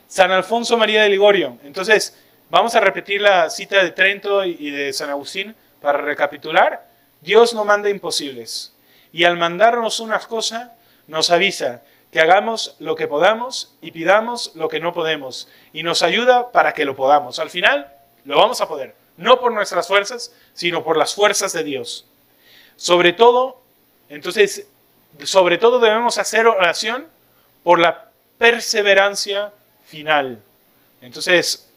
San Alfonso María de Ligorio. Entonces, vamos a repetir la cita de Trento y de San Agustín para recapitular. Dios no manda imposibles. Y al mandarnos una cosa, nos avisa que hagamos lo que podamos y pidamos lo que no podemos. Y nos ayuda para que lo podamos. Al final, lo vamos a poder. No por nuestras fuerzas, sino por las fuerzas de Dios. Sobre todo, entonces, sobre todo debemos hacer oración por la perseverancia final. Entonces,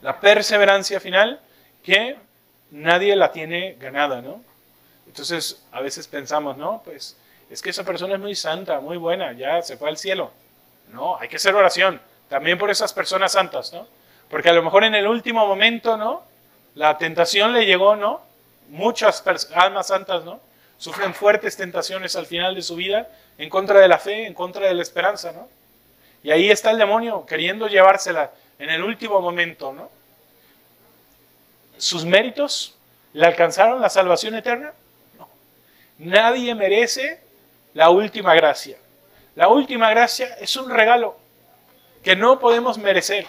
la perseverancia final que nadie la tiene ganada, ¿no? Entonces, a veces pensamos, no, pues es que esa persona es muy santa, muy buena, ya se fue al cielo. No, hay que hacer oración también por esas personas santas, ¿no? Porque a lo mejor en el último momento, ¿no? La tentación le llegó, ¿no? Muchas almas santas, ¿no? Sufren fuertes tentaciones al final de su vida en contra de la fe, en contra de la esperanza, ¿no? Y ahí está el demonio queriendo llevársela en el último momento, ¿no? ¿Sus méritos le alcanzaron la salvación eterna? No. Nadie merece la última gracia. La última gracia es un regalo que no podemos merecer.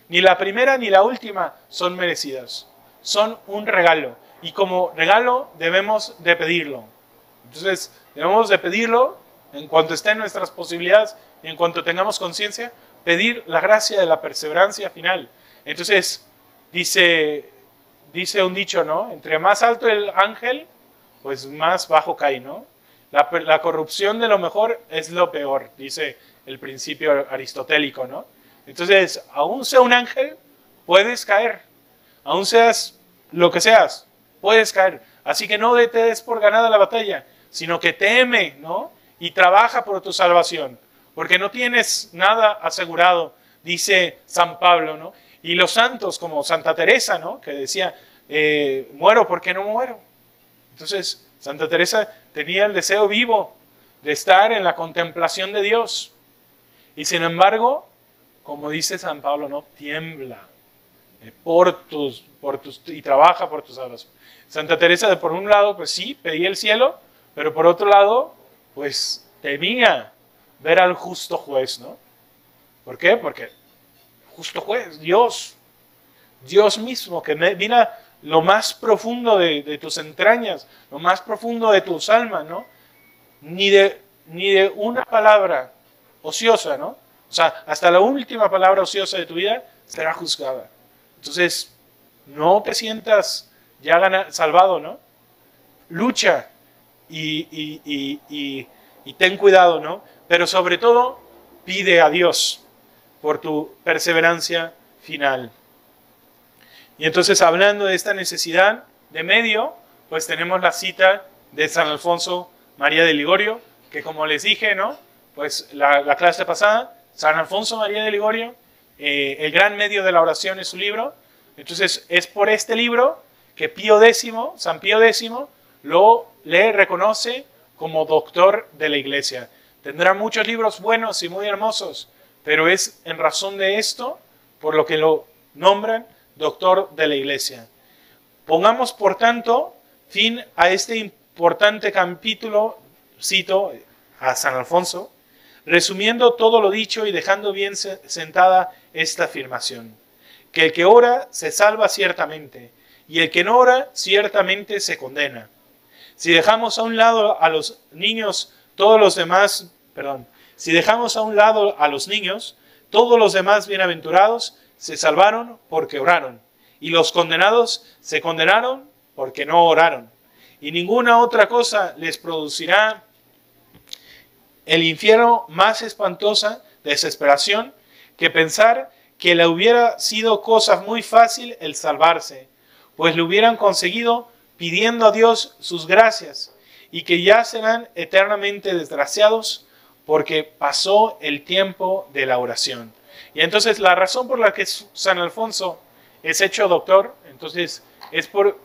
Ni la primera ni la última son merecidas. Son un regalo. Y como regalo debemos de pedirlo. Entonces, debemos de pedirlo en cuanto esté en nuestras posibilidades y en cuanto tengamos conciencia, pedir la gracia de la perseverancia final. Entonces, dice un dicho, ¿no? Entre más alto el ángel, pues más bajo cae, ¿no? La corrupción de lo mejor es lo peor, dice el principio aristotélico, ¿no? Entonces, aún sea un ángel, puedes caer. Aún seas lo que seas, puedes caer. Así que no te des por ganada la batalla, sino que teme, ¿no? Y trabaja por tu salvación, porque no tienes nada asegurado, dice San Pablo, ¿no? Y los santos, como Santa Teresa, ¿no? Que decía, muero porque no muero. Entonces, Santa Teresa tenía el deseo vivo de estar en la contemplación de Dios. Y sin embargo, como dice San Pablo, ¿no? Tiembla y trabaja por tu salvación. Santa Teresa, por un lado, pues sí, pedía el cielo, pero por otro lado, pues temía ver al justo juez, ¿no? ¿Por qué? Porque justo juez, Dios mismo, que mira lo más profundo de tus entrañas, lo más profundo de tus almas, ¿no? Ni de una palabra ociosa, ¿no? O sea, hasta la última palabra ociosa de tu vida será juzgada. Entonces, no te sientas ya salvado, ¿no? Lucha y ten cuidado, ¿no? Pero sobre todo, pide a Dios por tu perseverancia final. Y entonces, hablando de esta necesidad de medio, pues tenemos la cita de San Alfonso María de Ligorio, que como les dije, ¿no? Pues la clase pasada, San Alfonso María de Ligorio, el gran medio de la oración es su libro. Entonces, es por este libro que San Pío X, le reconoce como doctor de la Iglesia. Tendrá muchos libros buenos y muy hermosos, pero es en razón de esto por lo que lo nombran doctor de la Iglesia. Pongamos, por tanto, fin a este importante capítulo, cito a San Alfonso, resumiendo todo lo dicho y dejando bien sentada esta afirmación: que el que ora se salva ciertamente, y el que no ora ciertamente se condena. Si dejamos a un lado a los niños, todos los demás bienaventurados se salvaron porque oraron, y los condenados se condenaron porque no oraron. Y ninguna otra cosa les producirá el infierno más espantosa desesperación que pensar que le hubiera sido cosa muy fácil el salvarse, pues lo hubieran conseguido pidiendo a Dios sus gracias, y que ya serán eternamente desgraciados porque pasó el tiempo de la oración. Y entonces la razón por la que San Alfonso es hecho doctor, entonces es por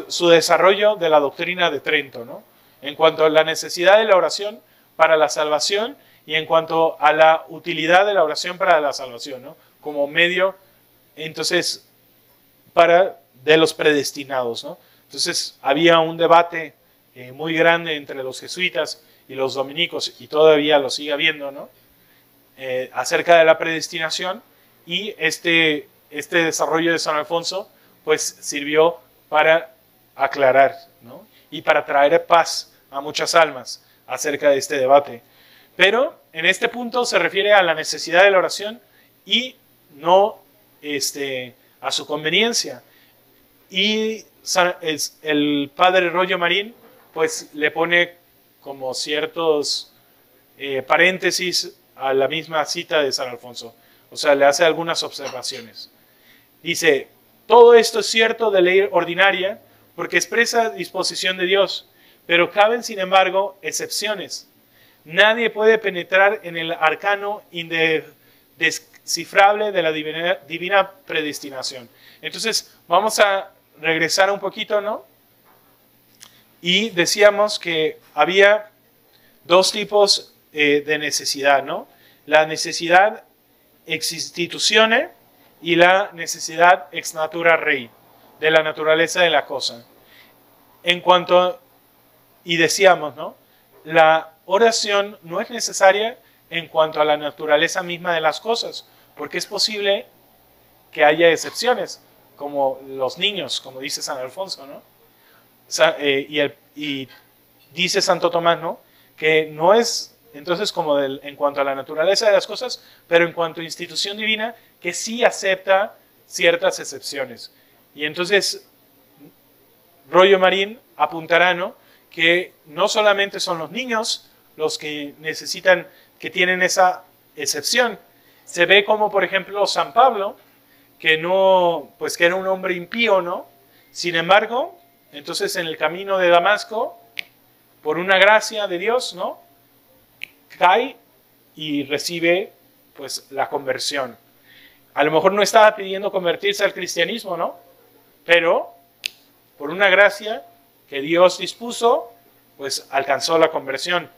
su desarrollo de la doctrina de Trento, ¿no? En cuanto a la necesidad de la oración para la salvación y en cuanto a la utilidad de la oración para la salvación, ¿no? Como medio, entonces, de los predestinados, ¿no? Entonces había un debate muy grande entre los jesuitas y los dominicos, y todavía lo sigue habiendo, ¿no? Acerca de la predestinación, y este desarrollo de San Alfonso pues sirvió para aclarar, ¿no? Y para traer paz a muchas almas acerca de este debate. Pero en este punto se refiere a la necesidad de la oración y no a su conveniencia. Y el padre Rollo Marín pues le pone como ciertos paréntesis a la misma cita de San Alfonso. O sea, le hace algunas observaciones. Dice: todo esto es cierto de ley ordinaria porque expresa disposición de Dios, pero caben sin embargo excepciones. Nadie puede penetrar en el arcano indescifrable de la divina predestinación. Entonces, vamos a regresar un poquito, ¿no? Y decíamos que había dos tipos de necesidad, ¿no? La necesidad ex institutione y la necesidad ex natura rei, de la naturaleza de la cosa. Y decíamos, ¿no? La oración no es necesaria en cuanto a la naturaleza misma de las cosas, porque es posible que haya excepciones, como los niños, como dice San Alfonso, ¿no? Y dice Santo Tomás, ¿no? Que no es entonces como en cuanto a la naturaleza de las cosas, pero en cuanto a institución divina, que sí acepta ciertas excepciones. Y entonces Rollo Marín apuntará, ¿no? Que no solamente son los niños los que necesitan, que tienen esa excepción. Se ve como, por ejemplo, San Pablo, que era un hombre impío, ¿no? Sin embargo, entonces en el camino de Damasco, por una gracia de Dios, ¿no? Cae y recibe pues la conversión. A lo mejor no estaba pidiendo convertirse al cristianismo, ¿no? Pero por una gracia que Dios dispuso, pues alcanzó la conversión.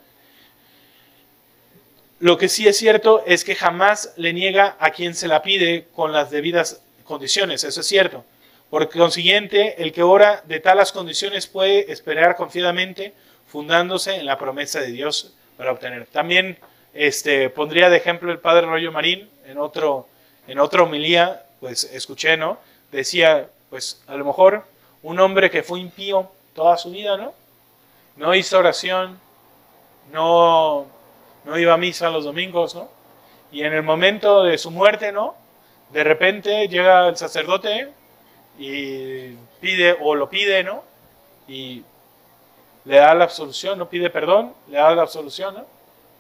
Lo que sí es cierto es que jamás le niega a quien se la pide con las debidas condiciones, eso es cierto. Por consiguiente, el que ora de talas condiciones puede esperar confiadamente, fundándose en la promesa de Dios para obtener. También pondría de ejemplo el padre Rollo Marín, en otra homilía, pues escuché, ¿no? Decía, pues a lo mejor un hombre que fue impío toda su vida, ¿no? No hizo oración, no iba a misa los domingos, ¿no? Y en el momento de su muerte, ¿no? De repente llega el sacerdote y pide, o lo pide, ¿no? Y le da la absolución, no pide perdón, le da la absolución, ¿no?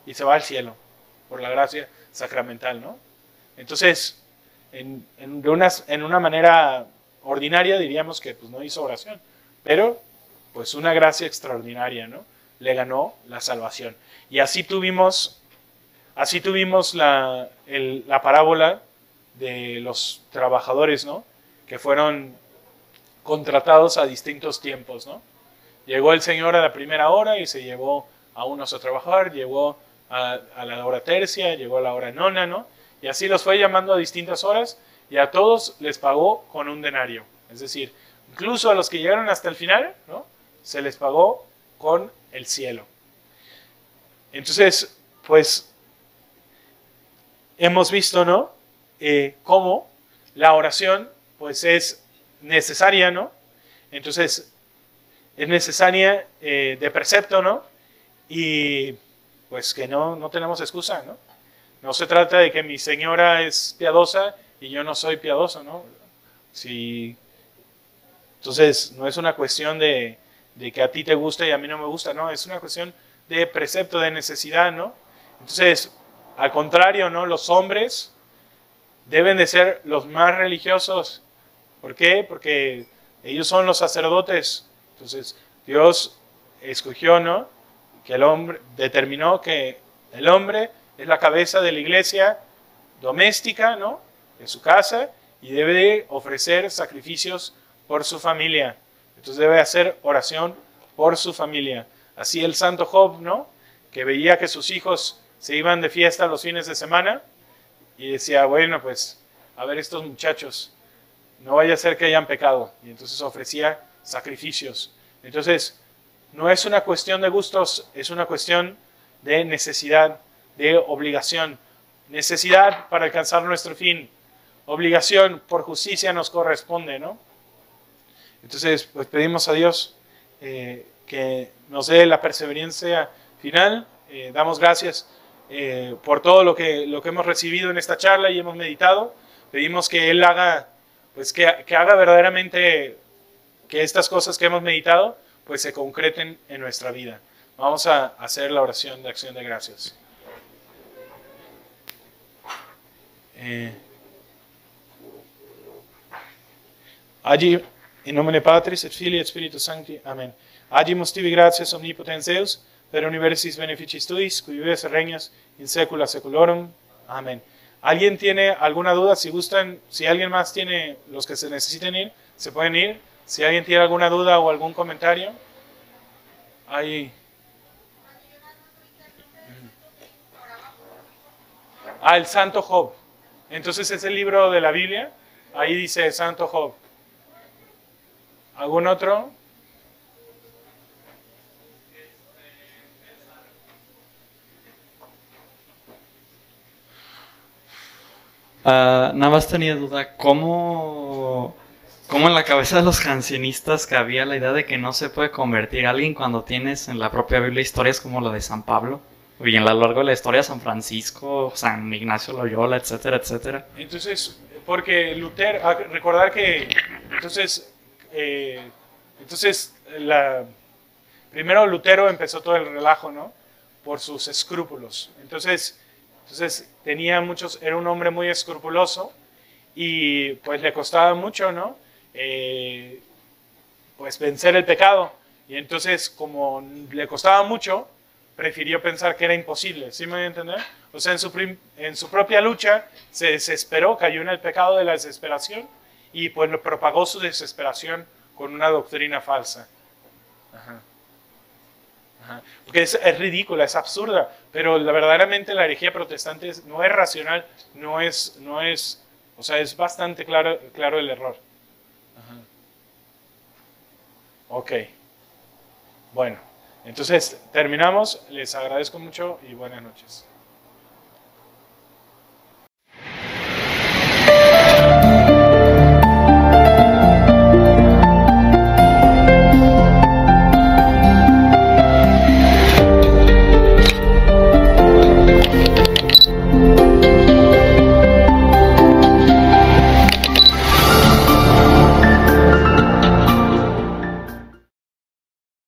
Y se va al cielo, por la gracia sacramental, ¿no? Entonces, en una manera ordinaria diríamos que pues, no hizo oración, pero pues una gracia extraordinaria, ¿no? Le ganó la salvación. Y así tuvimos la parábola de los trabajadores, ¿no? Que fueron contratados a distintos tiempos, ¿no? Llegó el Señor a la primera hora y se llevó a unos a trabajar, llegó a la hora tercia, llegó a la hora nona, ¿no? Y así los fue llamando a distintas horas y a todos les pagó con un denario. Es decir, incluso a los que llegaron hasta el final, ¿no? Se les pagó con el cielo. Entonces, pues, hemos visto, ¿no? Cómo la oración, pues, es necesaria, ¿no? Entonces, es necesaria de precepto, ¿no? Y, pues, que no tenemos excusa, ¿no? No se trata de que mi señora es piadosa y yo no soy piadoso, ¿no? Entonces, no es una cuestión de que a ti te gusta y a mí no me gusta, ¿no? Es una cuestión de precepto, de necesidad, ¿no? Entonces, al contrario, ¿no? Los hombres deben de ser los más religiosos. ¿Por qué? Porque ellos son los sacerdotes. Entonces, Dios escogió, ¿no? Que el hombre, determinó que el hombre es la cabeza de la iglesia doméstica, ¿no? En su casa, y debe de ofrecer sacrificios por su familia. Entonces debe hacer oración por su familia. Así el santo Job, ¿no? Que veía que sus hijos se iban de fiesta los fines de semana y decía, bueno, pues, a ver estos muchachos, no vaya a ser que hayan pecado. Y entonces ofrecía sacrificios. Entonces, no es una cuestión de gustos, es una cuestión de necesidad, de obligación. Necesidad para alcanzar nuestro fin. Obligación por justicia nos corresponde, ¿no? Entonces, pues pedimos a Dios que nos dé la perseverancia final. Damos gracias por todo lo que hemos recibido en esta charla y hemos meditado. Pedimos que Él haga, pues que haga verdaderamente que estas cosas que hemos meditado, pues se concreten en nuestra vida. Vamos a hacer la oración de acción de gracias. Agi in nomine Patris et Filii et Spiritus Sancti. Amén. Agimus tibi gratias omnipotens Deus, per universis beneficis tuis, qui vives et regnas in saecula saeculorum. Amén. ¿Alguien tiene alguna duda? Si gustan, si alguien más tiene, los que se necesiten ir, se pueden ir. Si alguien tiene alguna duda o algún comentario, ahí. El Santo Job. Entonces es el libro de la Biblia. Ahí dice Santo Job. ¿Algún otro? Nada más tenía duda, ¿cómo en la cabeza de los jansenistas cabía la idea de que no se puede convertir a alguien cuando tienes en la propia Biblia historias como la de San Pablo? Y en lo largo de la historia San Francisco, San Ignacio Loyola, etcétera, etcétera. Entonces, porque Lutero, recordar que, primero Lutero empezó todo el relajo, ¿no? Por sus escrúpulos. Entonces era un hombre muy escrupuloso y pues le costaba mucho, ¿no? pues vencer el pecado. Y entonces, como le costaba mucho, prefirió pensar que era imposible. ¿Sí me voy a entender? O sea, en su propia lucha se desesperó, cayó en el pecado de la desesperación y pues lo propagó su desesperación con una doctrina falsa. Ajá. Ajá. Porque es ridícula, es absurda, pero verdaderamente la herejía protestante no es racional, o sea, es bastante claro el error. Ajá. Ok, bueno, entonces terminamos, les agradezco mucho y buenas noches.